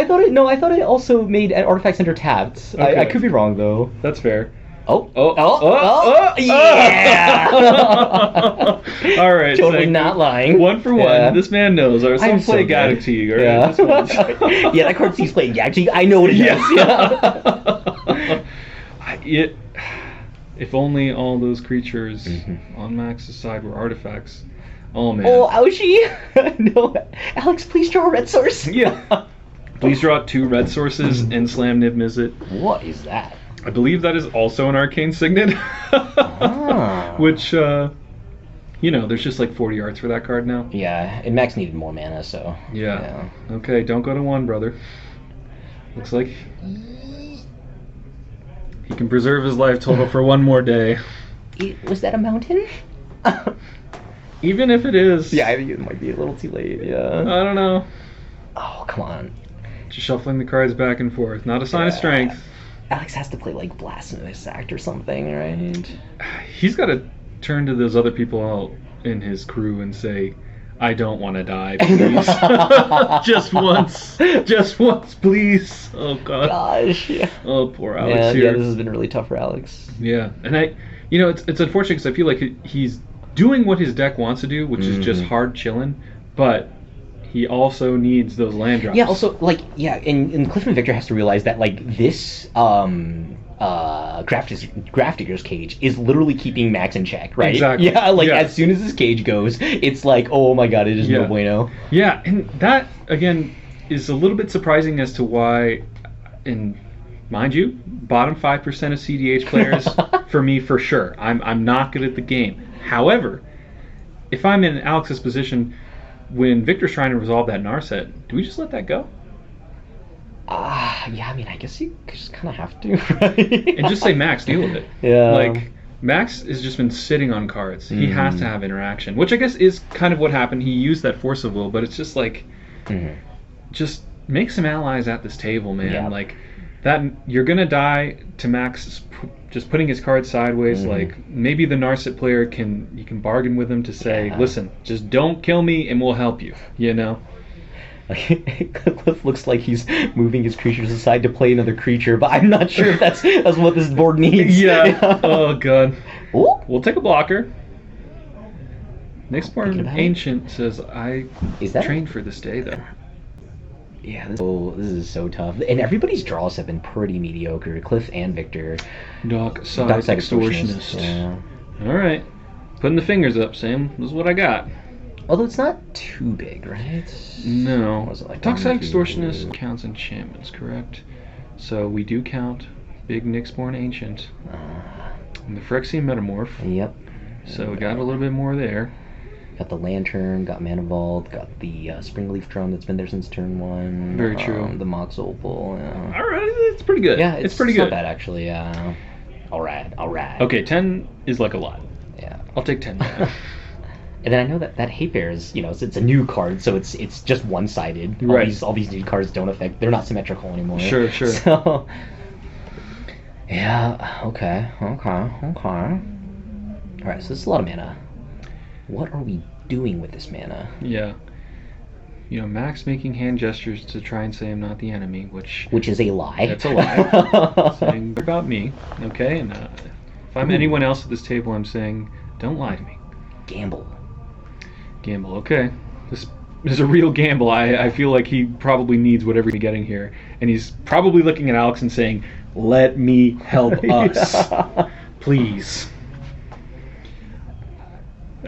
thought it also made artifacts enter tapped. Okay. I could be wrong though. That's fair. Yeah. All right. Totally not lying. One for one. Yeah. This man knows. Or some play Galaxy. All right. Yeah. Yeah, that card sees playing Galaxy. I know what it is. Yeah. If only all those creatures on Max's side were artifacts. Oh man. Oh, ouchie! No, Alex, please draw a red source. Yeah. Please draw 2 red sources and slam Niv Mizzet. What is that? I believe that is also an arcane signet. Which, there's just like 40 arts for that card now. Yeah, and Max needed more mana, so. Yeah. Okay, don't go to 1, brother. Looks like he can preserve his life total for 1 more day. Was that a mountain? Even if it is. Yeah, I think it might be a little too late, yeah. I don't know. Oh, come on. Just shuffling the cards back and forth. Not a sign of strength. Alex has to play like Blasphemous Act or something, right? He's got to turn to those other people in his crew and say, I don't want to die, please. Just once, please. Oh, God. Gosh, yeah. Oh, poor Alex here. Yeah, this has been really tough for Alex. Yeah, and it's unfortunate because I feel like he's doing what his deck wants to do, which is just hard chilling, but he also needs those land drops. Yeah, also, and Cliff and Victor has to realize that, like, this, Graph Digger's cage is literally keeping Max in check, right? Exactly. Yeah, as soon as this cage goes, it's like, oh my god, it is no bueno. Yeah, and that, again, is a little bit surprising as to why, and mind you, bottom 5% of cEDH players, for me, for sure. I'm not good at the game. However, if I'm in Alex's position, when Victor's trying to resolve that Narset, do we just let that go? Yeah, I mean, I guess you just kind of have to, right? And just say, Max, deal with it. Yeah. Like, Max has just been sitting on cards. He has to have interaction, which I guess is kind of what happened. He used that Force of Will, but it's just like, just make some allies at this table, man. Yeah. Like, that you're going to die to Max just putting his cards sideways. Like, maybe the Narset player you can bargain with him to say, listen, just don't kill me and we'll help you, you know? Cliff looks like he's moving his creatures aside to play another creature, but I'm not sure if that's what this board needs. Yeah. Oh, God. Ooh. We'll take a blocker. Nyxborn Ancient says, I trained for this day, though. Yeah, this is so tough. And everybody's draws have been pretty mediocre. Cliff and Victor. Dockside Extortionist. Yeah. Alright. Putting the fingers up, Sam. This is what I got. Although it's not too big, right? No. Was it like Dockside Extortionist counts enchantments, correct? So we do count Big Nyxborn Ancient. And the Phyrexian Metamorph. Yep. So we got a little bit more there. Got the Lantern, got Mana Vault, got the Springleaf Drone that's been there since turn 1. Very true. The Mox Opal. Yeah. Alright, it's pretty good. Yeah, it's pretty good. good. Not bad, actually, yeah. Alright. Okay, 10 is like a lot. Yeah. I'll take 10. And then I know that Hate Bear is, it's a new card, so it's just one-sided. Right. All these new cards they're not symmetrical anymore. Sure. So, yeah, okay. Alright, so this is a lot of mana. What are we doing with this mana? Yeah. Max making hand gestures to try and say I'm not the enemy, which is a lie. That's a lie. Saying about me, okay? And if I'm anyone else at this table, I'm saying, don't lie to me. Gamble, okay. This is a real gamble. I feel like he probably needs whatever he's getting here. And he's probably looking at Alex and saying, let me help us. Please.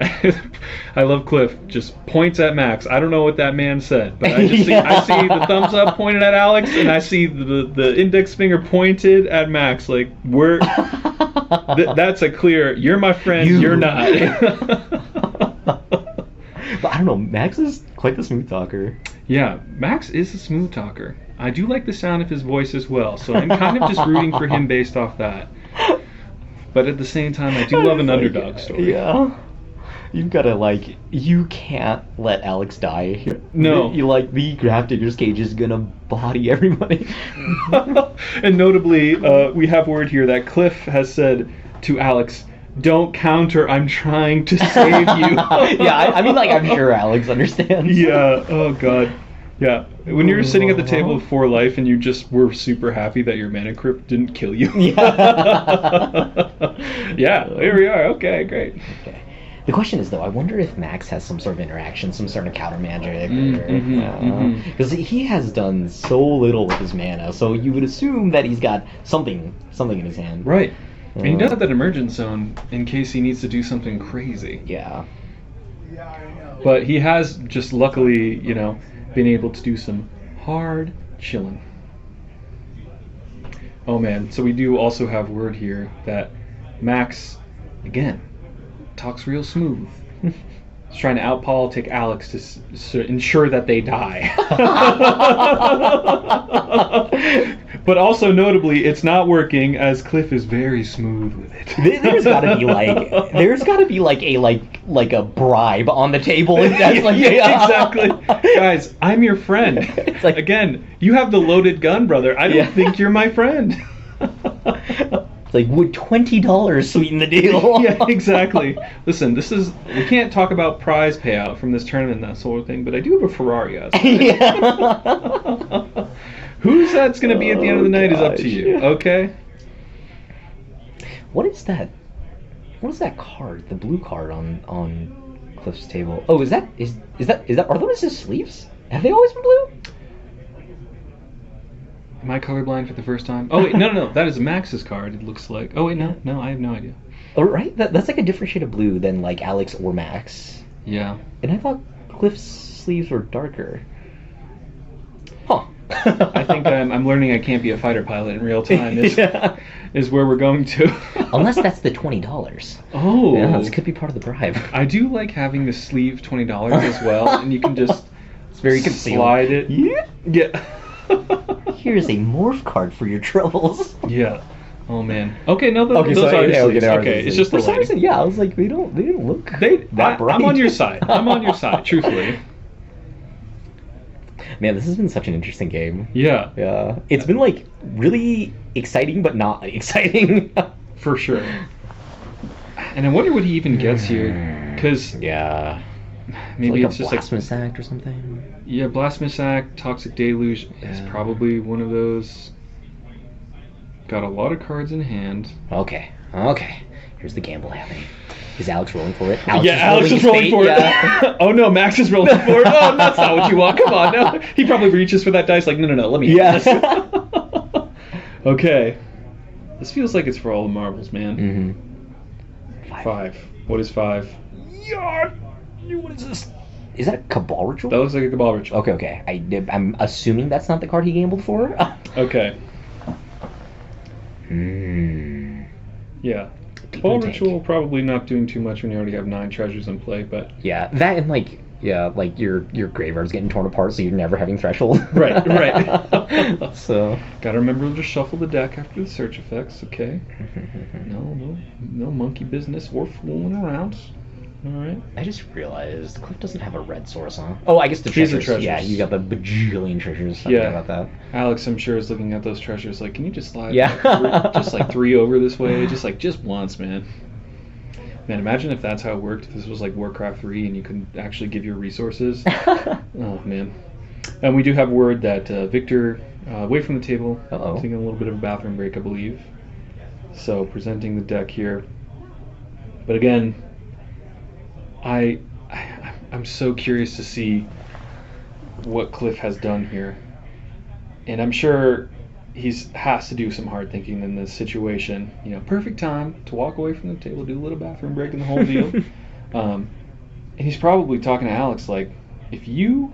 I love Cliff just points at Max. I don't know what that man said, but I see the thumbs up pointed at Alex, and I see the index finger pointed at Max. Like that's a clear. You're my friend. You're not. But I don't know. Max is quite the smooth talker. Yeah, Max is a smooth talker. I do like the sound of his voice as well, so I'm kind of just rooting for him based off that. But at the same time, I do love an underdog story. Yeah. You've got to, like, you can't let Alex die. No. You, like, the Grafdigger's Cage is gonna body everybody. And notably, we have word here that Cliff has said to Alex, "Don't counter, I'm trying to save you." Yeah, I mean, like, I'm sure Alex understands. Yeah, oh god. Yeah, when you're sitting at the table of 4 life and you just were super happy that your mana crypt didn't kill you. Yeah. Yeah, here we are. Okay, great. Okay. The question is, though, I wonder if Max has some sort of interaction, some sort of counter magic, because he has done so little with his mana, so you would assume that he's got something in his hand. Right. And he does have that emergence zone in case he needs to do something crazy. Yeah. But he has just luckily, been able to do some hard chilling. Oh man, so we do also have word here that Max, again, talks real smooth. He's trying to out-politic Alex to ensure that they die. But also notably, it's not working as Cliff is very smooth with it. There's gotta be like a bribe on the table. That's like, yeah, exactly. Guys, I'm your friend. It's like, again, you have the loaded gun, brother. I don't think you're my friend. It's like, would $20 sweeten the deal? Yeah, exactly. Listen, we can't talk about prize payout from this tournament and that sort of thing, but I do have a Ferrari outside. Yeah. Whose that's going to be at the end of the night is up to you, okay? What is that? What is that card? The blue card on Cliff's table. Oh, is that are those his sleeves? Have they always been blue? Am I colorblind for the first time? Oh wait, no, that is Max's card. It looks like. Oh wait, no, I have no idea. Oh right, that's like a different shade of blue than like Alex or Max. Yeah. And I thought Cliff's sleeves were darker. Huh. I think I'm learning I can't be a fighter pilot in real time. Is where we're going to. Unless that's the $20. Oh. Yeah, this could be part of the bribe. I do like having the sleeve $20 as well, and you can just it's very concealed. Slide it. Yeah. Here's a morph card for your troubles. Yeah. Oh man. Okay, no, those are so, sleeves. Okay, Okay, it's just the for some lighting. reason, yeah, I was like, they didn't look that bright. I'm on your side. Truthfully. Man, this has been such an interesting game. Yeah. Yeah. It's been like really exciting, but not exciting. For sure. And I wonder what he even gets here, because yeah, maybe like it's a just Blasphemous Act or something. Yeah, Blasphemous Act, Toxic Deluge is probably one of those. Got a lot of cards in hand. Okay. Here's the gamble happening. Is Alex rolling for it? Alex is rolling for it. Oh no, Max is rolling for it. Oh, that's not what you want. Come on, no. He probably reaches for that dice like, no, let me have this. Okay. This feels like it's for all the marbles, man. Mm-hmm. 5. What is 5? Yeah. What is this? Is that a Cabal Ritual? That looks like a Cabal Ritual. Okay. I'm assuming that's not the card he gambled for. Okay. Yeah. Cabal Ritual probably not doing too much when you already have 9 treasures in play, but yeah, that and like your graveyard's getting torn apart, so you're never having threshold. Right. So gotta remember to shuffle the deck after the search effects. Okay. No monkey business or fooling around. All right. I just realized Cliff doesn't have a red source, huh? Oh, I guess the treasures. Yeah, you got the bajillion treasures. Yeah, about that. Alex, I'm sure, is looking at those treasures like, can you just slide? Just like 3 over this way, just once, man. Man, imagine if that's how it worked. If this was like Warcraft 3 and you could actually give your resources. Oh man. And we do have word that Victor, away from the table, taking a little bit of a bathroom break, I believe. So presenting the deck here. But again, I'm so curious to see what Cliff has done here, and I'm sure has to do some hard thinking in this situation. Perfect time to walk away from the table, do a little bathroom break, and the whole deal. And he's probably talking to Alex like, if you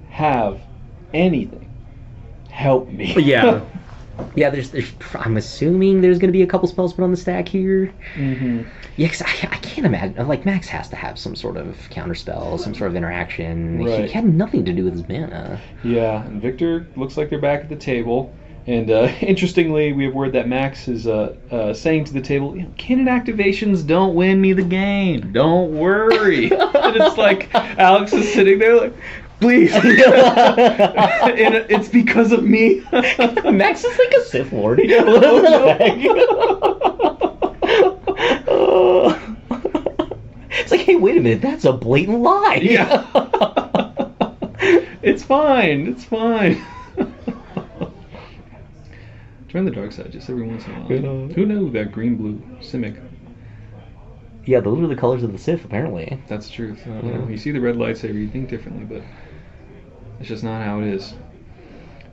have anything, help me. Yeah. Yeah, there's. I'm assuming there's going to be a couple spells put on the stack here. Mm-hmm. Yeah, because I can't imagine. Like, Max has to have some sort of counterspell, some sort of interaction. Right. He had nothing to do with his mana. Yeah, and Victor looks like they're back at the table. And interestingly, we have word that Max is saying to the table, cannon activations don't win me the game. Don't worry. And it's like Alex is sitting there like, please. And it's because of me. Max is like a Sith Lord. Yeah. What the heck? It's like, hey, wait a minute, that's a blatant lie. Yeah. It's fine. It's fine. Turn the dark side just every once in a while. Who knew that green-blue Simic? Yeah, those are the colors of the Sith, apparently. That's the truth. You see the red lightsaber, you think differently, but it's just not how it is.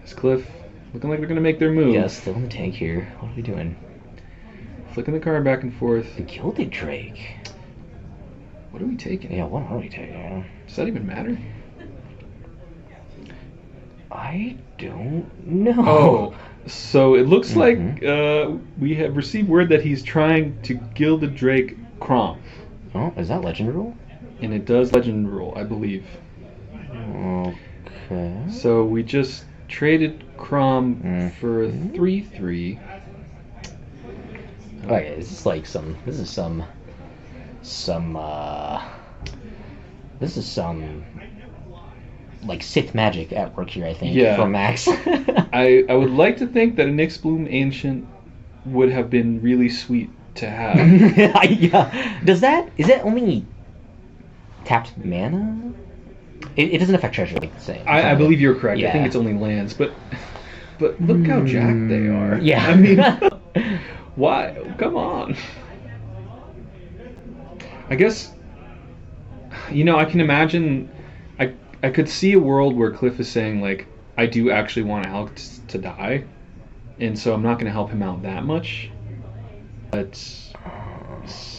This Cliff looking like they're going to make their move. Yeah, still in the tank here. What are we doing? Flicking the card back and forth. The Gilded Drake. What are we taking? Yeah, what are we taking? Does that even matter? I don't know. Oh, so it looks like we have received word that he's trying to gild the Drake Crom. Oh, is that legend rule? And it does legend rule, I believe. Okay. So we just traded Crom for a 3/3. Okay, this is like some like Sith magic at work here, I think, from Max. I would like to think that a Nyx Bloom Ancient would have been really sweet to have. Yeah. Is that only tapped mana? It doesn't affect treasure like the same. I believe you're correct. Yeah. I think it's only lands, but look how jacked they are. Yeah. I mean, why? Come on. I guess, I can imagine, I could see a world where Cliff is saying, like, I do actually want Alex to die, and so I'm not going to help him out that much. But,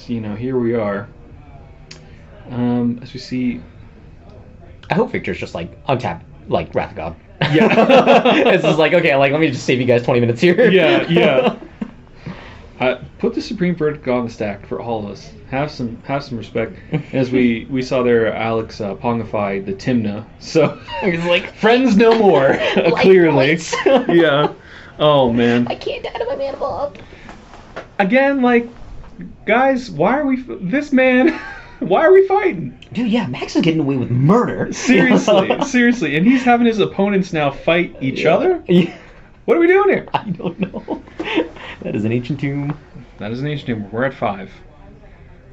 here we are. As we see... I hope Victor's just like untap like Wrath of God. Yeah. It's just like, okay, like let me just save you guys 20 minutes here. Yeah. Put the Supreme Verdict on the stack for all of us. Have some respect. As we saw there, Alex pongify the Timna. So He's like, friends no more. Clearly. Yeah. Oh man. I can't die to my mana bomb. Again, like, guys, why are we this man? Why are we fighting? Dude, yeah, Max is getting away with murder. Seriously, and he's having his opponents now fight each other. Yeah. What are we doing here? I don't know. That is an ancient tomb. That is an ancient tomb. We're at 5.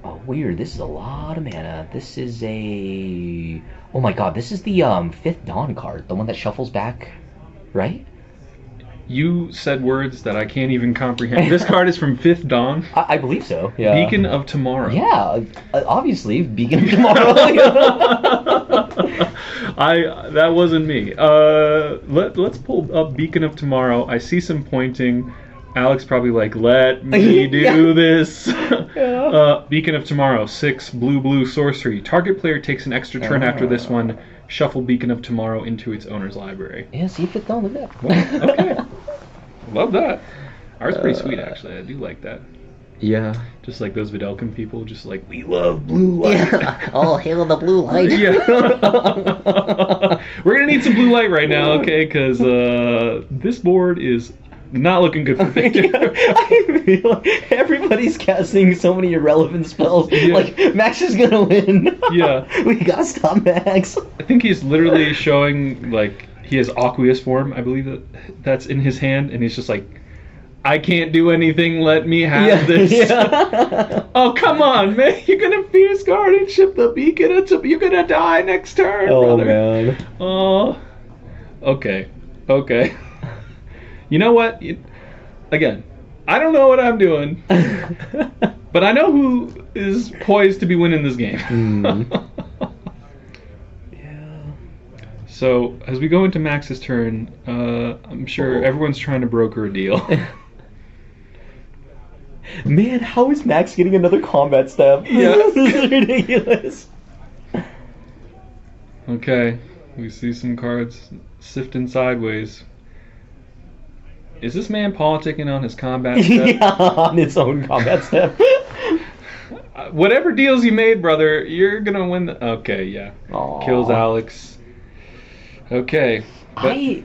Oh, weird. This is a lot of mana. This is a... Oh my god, this is the 5th Dawn card. The one that shuffles back, right? You said words that I can't even comprehend. This card is from 5th Dawn. I believe so, yeah. Beacon of Tomorrow. Yeah, obviously, Beacon of Tomorrow. That wasn't me. Let's pull up Beacon of Tomorrow. I see some pointing. Alex probably like, let me do this. Beacon of Tomorrow, 6 blue sorcery. Target player takes an extra turn after this one. Shuffle Beacon of Tomorrow into its owner's library. Yeah, see if it's on the map. Okay. Love that. Ours is pretty sweet, actually. I do like that. Yeah. Just like those Vidalcan people, just like, we love blue light. Yeah. Oh, hail the blue light. Yeah. We're going to need some blue light right now, okay? Because this board is not looking good for Victor. I feel like everybody's casting so many irrelevant spells. Yeah. Like, Max is going to win. Yeah. We got to stop Max. I think he's literally showing, like, he has Aqueous Form, I believe that's in his hand, and he's just like, I can't do anything, let me have this. Yeah. Oh, come on, man. You're going to Fierce Guardianship the Beacon. You're going to die next turn, brother. Man. Oh, okay. You know what? Again, I don't know what I'm doing, but I know who is poised to be winning this game. Yeah. So, as we go into Max's turn, I'm sure everyone's trying to broker a deal. Man, how is Max getting another combat step? Yeah. This is ridiculous. Okay, we see some cards sifting sideways. Is this man politicking on his combat step? Yeah, on its own combat step. Whatever deals you made, brother, you're gonna win. Okay, yeah. Aww. Kills Alex. Okay.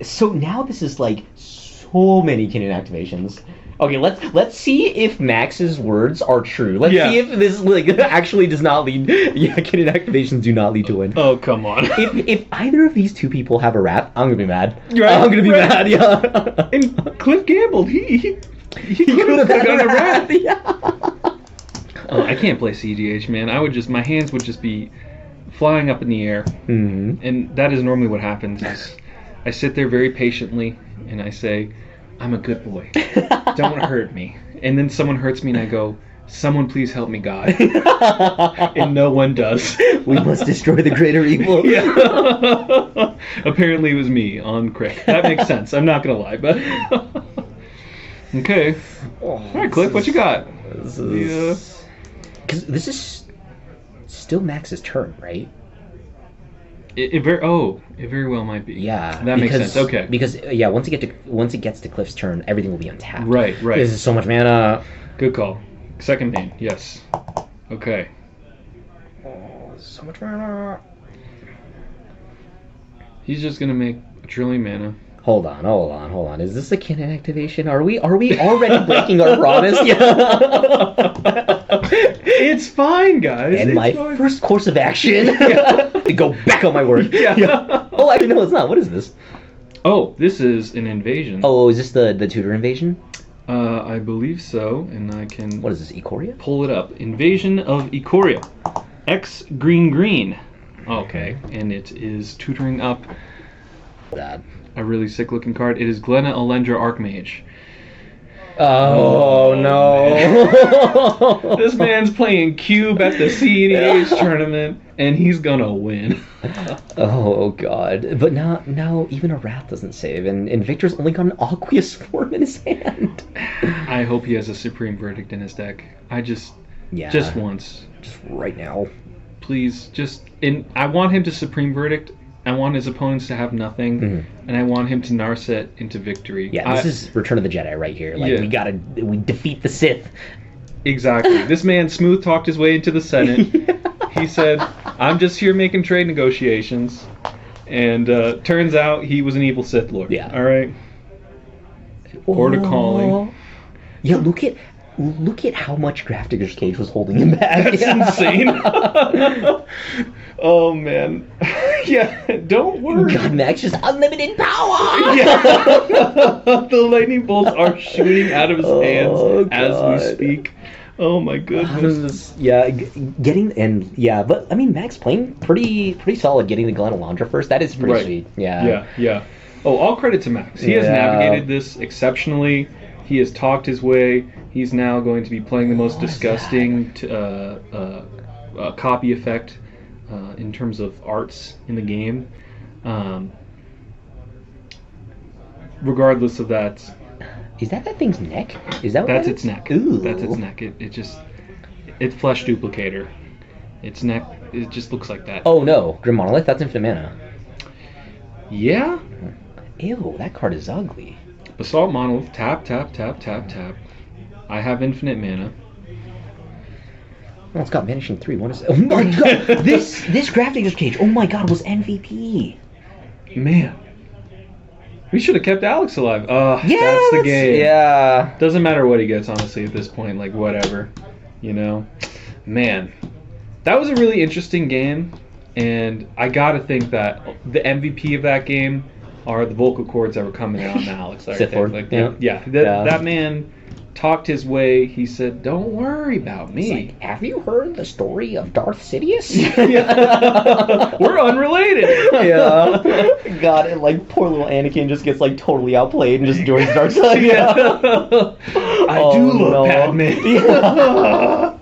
So now this is like so so many cannon activations. Okay, let's see if Max's words are true. Let's Yeah. see if this actually does not lead. Yeah, cannon activations do not lead to win. Oh, come on. If either of these two people have a wrath, I'm gonna be mad. Right, I'm gonna be right. mad. Yeah. And Cliff gambled. He could have had gotten a wrath. Yeah. Oh, I can't play cEDH, man. My hands would just be flying up in the air. Mhm. And that is normally what happens. Is I sit there very patiently and I say, I'm a good boy. Don't hurt me. And then someone hurts me and I go, someone please help me, God. And no one does. We must destroy the greater evil. Yeah. Apparently it was me on Crick. That makes sense. I'm not going to lie, but... Okay. All right, Cliff, what you got? This is... Because this is still Max's turn, right? It very well might be. Yeah. That makes sense. Okay. Because once it gets to Cliff's turn, everything will be untapped. Right. This is so much mana. Good call. Second main, yes. Okay. Oh, so much mana. He's just gonna make a trillion mana. Hold on. Is this a cannon activation? Are we already breaking our promise? Yeah. It's fine, guys. And it's my fine. first course of action to go back on my word. Yeah. Oh, actually, no, it's not. What is this? Oh, this is an invasion. Oh, is this the Tudor invasion? I believe so, and I can What is this, Ikoria? pull it up. Invasion of Ikoria. X green. Okay, and it is tutoring up Bad. a really sick looking card. It is Glenna Alendra Archmage. Oh, no. This man's playing Cube at the cEDH tournament, and he's gonna win. Oh, God. But now even a Wrath doesn't save, and Victor's only got an Aqueous Form in his hand. I hope he has a Supreme Verdict in his deck. Just once. Just right now. Please, I want him to Supreme Verdict. I want his opponents to have nothing, and I want him to Narset into victory. Yeah, this is Return of the Jedi right here. Like, Yeah. we defeat the Sith. Exactly. This man smooth talked his way into the Senate. He said, I'm just here making trade negotiations. And turns out he was an evil Sith Lord. Yeah. All right. Order calling. Yeah, look at how much Grafdigger's Cage was holding him back. That's insane. Oh, man. Yeah, don't worry. God, Max just unlimited power! Yeah. The lightning bolts are shooting out of his hands as God. we speak. Oh my goodness. But I mean, Max playing pretty solid getting the Glen Alondra first. That is pretty sweet. Yeah. Oh, all credit to Max. He has navigated this exceptionally. He has talked his way. He's now going to be playing the most disgusting copy effect in terms of arts in the game. Regardless of that, Is that thing's neck? Is that what that's that its is? neck. Ooh. That's its neck. It's flesh duplicator. Its neck, it just looks like that. Oh no, Grim Monolith. That's infinite mana. Yeah. Ew, that card is ugly. Basalt Monolith. Tap. I have infinite mana. Oh, it's got Vanishing 3. What is it? Oh my god! This Grafdigger's Cage, oh my god, was MVP. Man. We should have kept Alex alive. That's the that's- game. Yeah. Doesn't matter what he gets, honestly, at this point. Like, whatever. You know? Man. That was a really interesting game. And I gotta think that the MVP of that game are the vocal cords that were coming out on Alex. I Sith think. Lord. Like, Yeah. That man talked his way. He said, don't worry about me. It's like, have you heard the story of Darth Sidious? Yeah. We're unrelated. Yeah. God, and like poor little Anakin just gets like totally outplayed and just joins Dark Side. Yeah. I do love Padme. Yeah.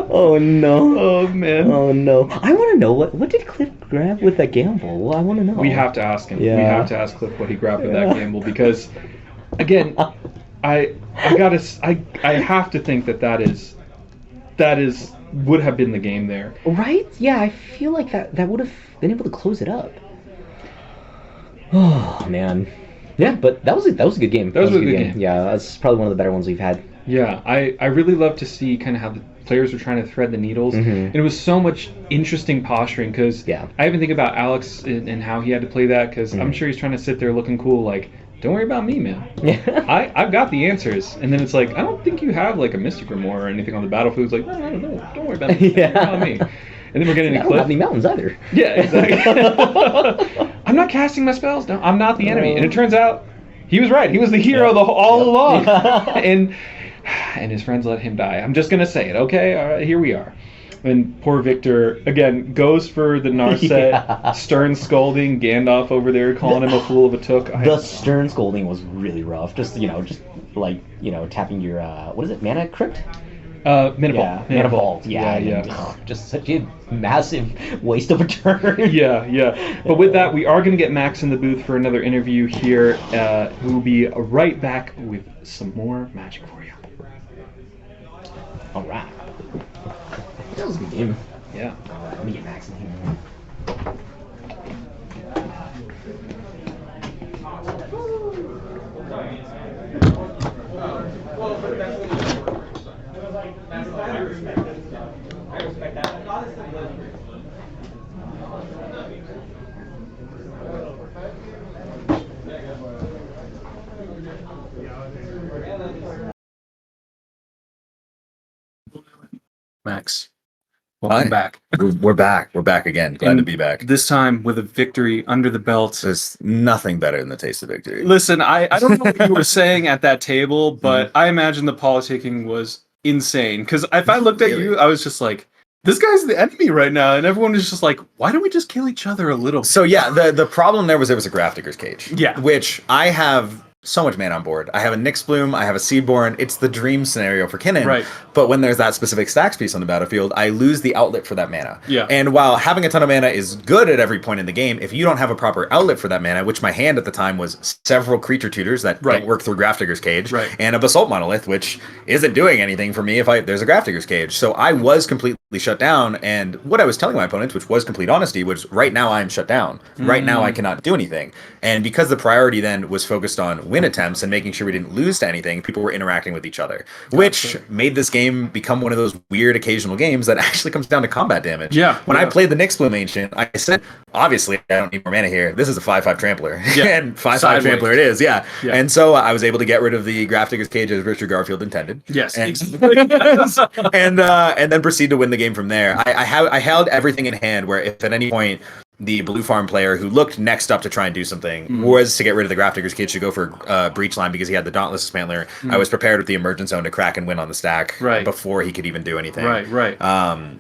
Oh no. Oh man. Oh no. I want to know what did Cliff grab with that gamble? Well, I want to know. We have to ask him. Yeah. We have to ask Cliff what he grabbed with that gamble because, again, I have to think that is would have been the game there. Right? Yeah, I feel like that would have been able to close it up. Oh man. Yeah, but that was a good game. That was a good game. Yeah, that's probably one of the better ones we've had. Yeah, I really love to see kind of how the players were trying to thread the needles. And it was so much interesting posturing because I even think about Alex and how he had to play that because I'm sure he's trying to sit there looking cool like, don't worry about me, man. I've got the answers. And then it's like, I don't think you have like a Mystic Grimoire or anything on the battlefield. It's like, no, don't worry about me. Don't worry about me. And then we're getting I a don't have clip. any mountains either. Yeah, exactly. I'm not casting my spells. No, I'm not the enemy. And it turns out he was right. He was the hero all along. and his friends let him die. I'm just gonna say it. Okay, all right, here we are. And poor Victor again goes for the Narset, stern scolding Gandalf over there, calling him a fool of a took. The stern scolding was really rough. Just like tapping your what is it, mana crypt? Mana Mana Vault. Yeah. Just such a massive waste of a turn. Yeah. But with that, we are going to get Max in the booth for another interview here. We'll be right back with some more Magic for you. All right. That was a good game. Yeah. Let me get Max in here. Max, Welcome Hi. back. We're back. We're back again. Glad to be back. This time with a victory under the belt. There's nothing better than the taste of victory. Listen, I don't know what you were saying at that table, but I imagine the politicking was insane. Because if I looked at Really? you, I was just like, this guy's the enemy right now. And everyone was just like, why don't we just kill each other a little bit? So yeah, the problem there was a Graph Digger's Cage. Yeah. Which I have so much mana on board. I have a Nyx Bloom, I have a Seedborn. It's the dream scenario for Kinnan. Right. But when there's that specific stacks piece on the battlefield, I lose the outlet for that mana. Yeah. And while having a ton of mana is good at every point in the game, if you don't have a proper outlet for that mana, which my hand at the time was several creature tutors that Right. don't work through Graph Digger's Cage, Right. and a Basalt Monolith, which isn't doing anything for me if there's a Graph Digger's Cage. So I was completely shut down, and what I was telling my opponents, which was complete honesty, was right now I'm shut down. Right now I cannot do anything. And because the priority then was focused on win attempts and making sure we didn't lose to anything, people were interacting with each other, which made this game become one of those weird occasional games that actually comes down to combat damage. Yeah, When I yeah. played the Nyx Bloom Ancient, I said, obviously, I don't need more mana here. This is a 5/5 Trampler. Yeah. And 5/5 Sideways. Trampler it is, yeah. Yeah. And so I was able to get rid of the Graph Digger's Cage as Richard Garfield intended. Yes. And, exactly. and then proceed to win the game from there. I held everything in hand where if at any point the blue farm player who looked next up to try and do something was to get rid of the Graph Digger's Cage to go for Breach Line because he had the Dauntless Dismantler, I was prepared with the Emergent Zone to crack and win on the stack Right. before he could even do anything. Right.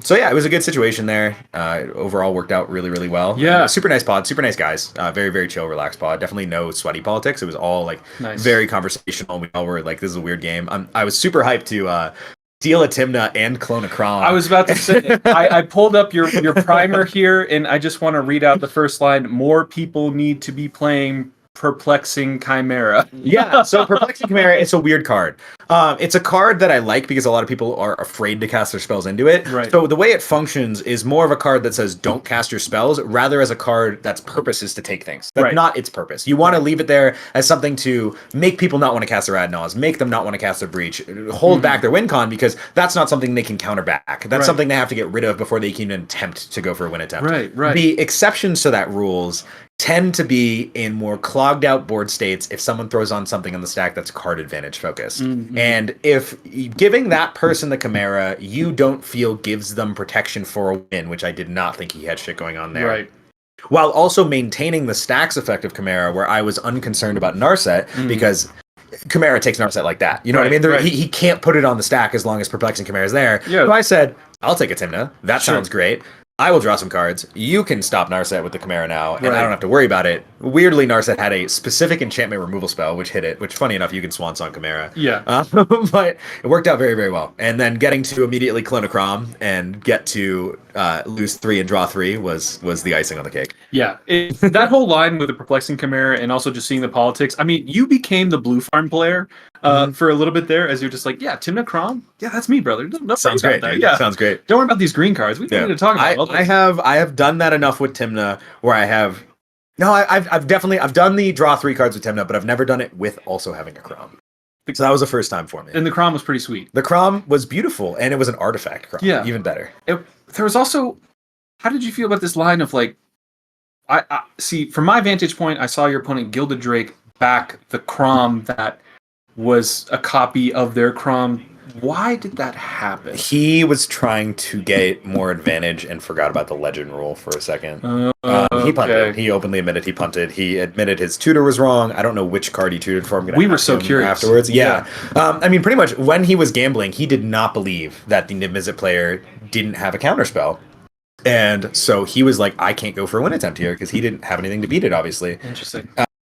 So yeah, it was a good situation there. Overall worked out really, really well. Yeah. Super nice pod, super nice guys. Very, very chill, relaxed pod. Definitely no sweaty politics. It was all like Nice. very conversational. We all were like, this is a weird game. I was super hyped to deal a Timna and clone a Kron. I was about to say, I pulled up your primer here, and I just want to read out the first line. More people need to be playing Perplexing Chimera. Yeah, so Perplexing Chimera, it's a weird card. It's a card that I like because a lot of people are afraid to cast their spells into it. Right. So the way it functions is more of a card that says don't cast your spells, rather as a card that's purpose is to take things. That's Right. not its purpose. You want to leave it there as something to make people not want to cast their Ad Nauseam, make them not want to cast their Breach, hold back their win con because that's not something they can counter back. That's Right. something they have to get rid of before they can even attempt to go for a win attempt. Right. The exceptions to that rules tend to be in more clogged out board states if someone throws on something on the stack that's card advantage focused. And if giving that person the Chimera you don't feel gives them protection for a win, which I did not think he had shit going on there. Right. While also maintaining the stacks effect of Chimera, where I was unconcerned about Narset because Chimera takes Narset like that. You know what I Right, mean? right. He can't put it on the stack as long as Perplexing Chimera is there. Yeah. So I said, I'll take a Timna. That Sure. sounds great. I will draw some cards. You can stop Narset with the Chimera now, and Right. I don't have to worry about it. Weirdly, Narset had a specific enchantment removal spell, which hit it, which, funny enough, you can Swan Song Chimera. Yeah. But it worked out very, very well. And then getting to immediately Clonocrom and get to lose 3 and draw 3 was the icing on the cake. Yeah, that whole line with the Perplexing Chimera and also just seeing the politics. I mean, you became the blue farm player for a little bit there, as you're just like, yeah, Timna Crom, yeah, that's me, brother. No Sounds worry great. about that. dude. Yeah, Sounds great. Don't worry about these green cards. We don't need to talk about all I this. have done that enough with Timna where I have. No, I've definitely done the draw 3 cards with Timna, but I've never done it with also having a Crom. So that was the first time for me. And the Crom was pretty sweet. The Crom was beautiful, and it was an artifact Crom. Yeah. Even better. There was also, how did you feel about this line of like, I see from my vantage point, I saw your opponent Gilded Drake back the Crom that was a copy of their Crom. Why did that happen? He was trying to get more advantage and forgot about the legend rule for a second. He punted. He openly admitted he punted. He admitted his tutor was wrong. I don't know which card he tutored for. We were so curious afterwards. Yeah. I mean, pretty much when he was gambling, he did not believe that the Niv-Mizzet player didn't have a counterspell. And so he was like, I can't go for a win attempt here because he didn't have anything to beat it, obviously. Interesting.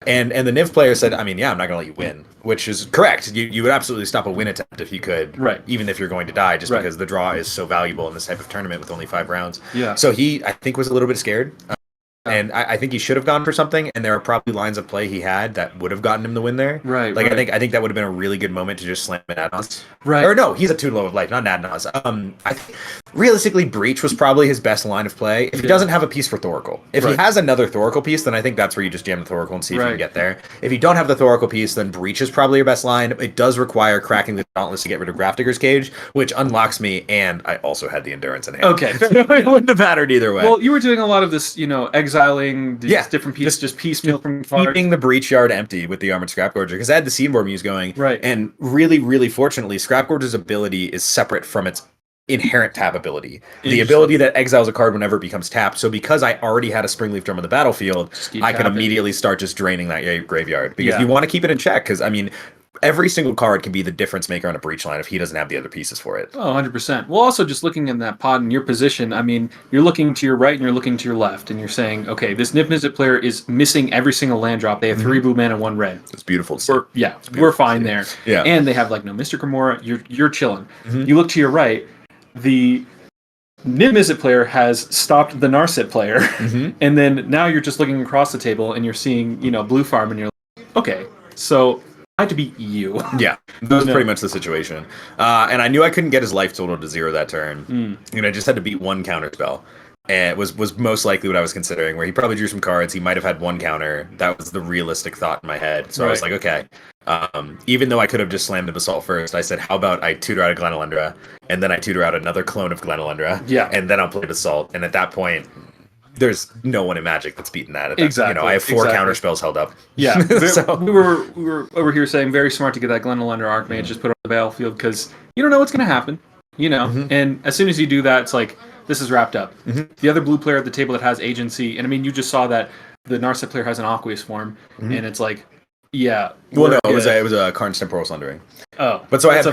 And the Niv player said, I mean, yeah, I'm not going to let you win, which is correct. You would absolutely stop a win attempt if you could, right? Even if you're going to die, just because the draw is so valuable in this type of tournament with only 5 rounds. Yeah. So he, I think, was a little bit scared. And I think he should have gone for something, and there are probably lines of play he had that would have gotten him the win there. Right. Like I think that would have been a really good moment to just slam Adnos. Right. Or no, he's a 2 low of life, not Adnos. I think realistically, Breach was probably his best line of play. If he doesn't have a piece for Thoracle, if he has another Thoracle piece, then I think that's where you just jam the Thoracle and see if you can get there. If you don't have the Thoracle piece, then Breach is probably your best line. It does require cracking the Dauntless to get rid of Grafdigger's Cage, which unlocks me, and I also had the Endurance in hand. Okay. It wouldn't have mattered either way. Well, you were doing a lot of this, exiling these different pieces, just piecemeal from cards. Keeping the Breach Yard empty with the Armored Scrap Gorger, because I had the Seedborn Muse going. Right. And really, really fortunately, Scrap Gorger's ability is separate from its inherent tap ability. The ability that exiles a card whenever it becomes tapped. So because I already had a Springleaf Drum on the battlefield, I can immediately start just draining that graveyard. Because you want to keep it in check, because, I mean, every single card can be the difference maker on a Breach line if he doesn't have the other pieces for it. Oh, 100%. Well, also just looking in that pod in your position, I mean, you're looking to your right and you're looking to your left, and you're saying, okay, this Niv-Mizzet player is missing every single land drop. They have 3 blue mana, 1 red. It's beautiful to see. We're fine there. Yeah. And they have, like, no Mystic Remora. You're chilling. You look to your right, the Niv-Mizzet player has stopped the Narset player, and then now you're just looking across the table and you're seeing, blue farm, and you're like, okay, so I had to beat you. Yeah, that was pretty much the situation. And I knew I couldn't get his life total to 0 that turn. And I just had to beat 1 counter spell. And it was most likely what I was considering, where he probably drew some cards. He might have had 1 counter. That was the realistic thought in my head. So I was like, okay. Even though I could have just slammed the Basalt first, I said, how about I tutor out a Glenalundra, and then I tutor out another clone of Glenalundra, and then I'll play Basalt. And at that point, there's no one in Magic that's beaten that. Exactly. I have 4 counter spells held up. Yeah. So. we were over here saying very smart to get that Glenalundra Archmage just put on the battlefield, because you don't know what's going to happen, And as soon as you do that, it's like, this is wrapped up. The other blue player at the table that has agency, and I mean, you just saw that the Narset player has an Aqueous form, and it's like, yeah. Well, no, it was a Karn's Temporal Sundering. Oh, but so I had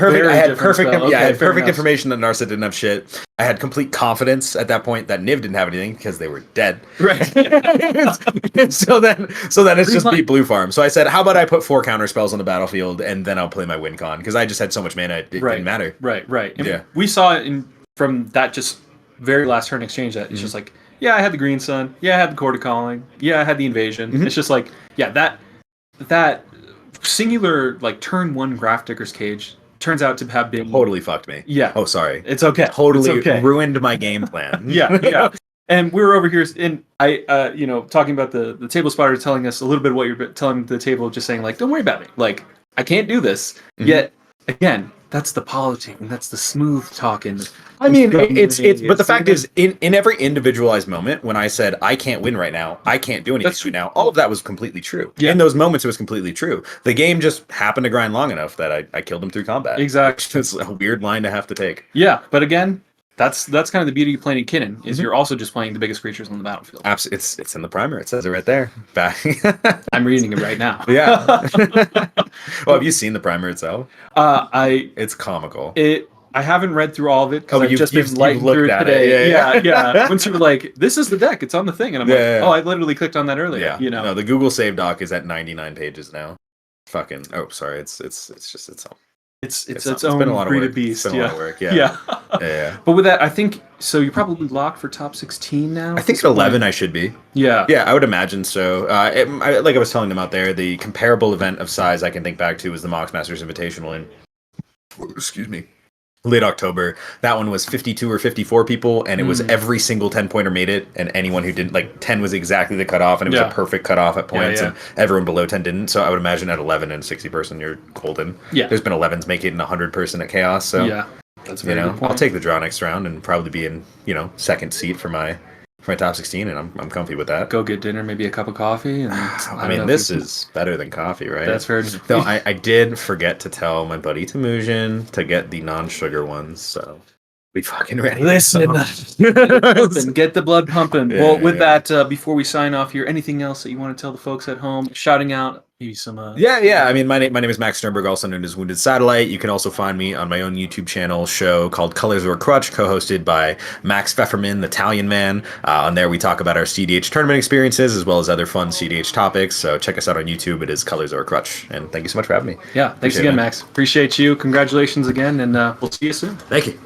perfect enough. information that Narset didn't have shit. I had complete confidence at that point that Niv didn't have anything because they were dead. Right. so then it's just beat blue farm. So I said, how about I put 4 counter spells on the battlefield and then I'll play my win con, because I just had so much mana it didn't matter. Right. And we saw from that just very last turn exchange that it's just like, yeah, I had the Green Sun. Yeah, I had the Court of Calling. Yeah, I had the Invasion. It's just like, yeah, that singular, like, turn 1 Grafdigger's Cage turns out to have been totally fucked me. Yeah. Oh, sorry. It's okay. Totally it's okay. ruined my game plan. Yeah. And we were over here, and I, talking about the table spotter telling us a little bit of what you're telling the table, just saying, like, don't worry about me. Like, I can't do this. Yet, again, that's the politicking, that's the smooth talking. I mean, it's but the fact is, in every individualized moment, when I said, I can't win right now, I can't do anything right now, all of that was completely true. Yeah. In those moments, it was completely true. The game just happened to grind long enough that I killed him through combat. Exactly. It's a weird line to have to take. Yeah, but again, that's kind of the beauty of playing in Kinnan, is you're also just playing the biggest creatures on the battlefield. Absolutely. It's in the primer. It says it right there. I'm reading it right now. Yeah. Well, have you seen the primer itself? It's comical. I haven't read through all of it because I've just been you've lighting through it today. Yeah. Once you were like, this is the deck, it's on the thing, and I'm oh, I literally clicked on that earlier. Yeah. No, the Google Save doc is at 99 pages now. Fucking. Oh, sorry. It's just its own. It's its own breed of beast. It's been a lot of work. Yeah. Yeah. But with that, I think so. You're probably locked for top 16 now. I think at 11 I should be. Yeah. Yeah, I would imagine so. Like I was telling them out there, the comparable event of size I can think back to was the Mox Masters Invitational in, late October. That one was 52 or 54 people, and it was every single 10-pointer made it, and anyone who didn't, like, 10 was exactly the cutoff, and it was a perfect cutoff at points, and everyone below 10 didn't. So I would imagine at 11 and 60 person, you're golden. Yeah. There's been 11s make it in 100 person at Chaos, so yeah, that's very good point. I'll take the draw next round and probably be in second seat for my for my top 16, and I'm comfy with that. Go get dinner, maybe a cup of coffee, and I mean, this is better than coffee, right? That's fair. Though I did forget to tell my buddy Temujin to get the non-sugar ones, so we fucking ready. Listen, get the blood pumping. Yeah, Well, with yeah. that, before we sign off here, anything else that you want to tell the folks at home? Shouting out maybe some. Yeah. I mean, my name is Max Sternberg, also known as Wounded Satellite. You can also find me on my own YouTube channel show called Colors or Crutch, co-hosted by Max Pfefferman, the Italian man. On there, we talk about our cEDH tournament experiences as well as other fun cEDH topics. So check us out on YouTube. It is Colors or Crutch. And thank you so much for having me. Yeah, thanks Appreciate again, it, man. Max. Appreciate you. Congratulations again, and we'll see you soon. Thank you.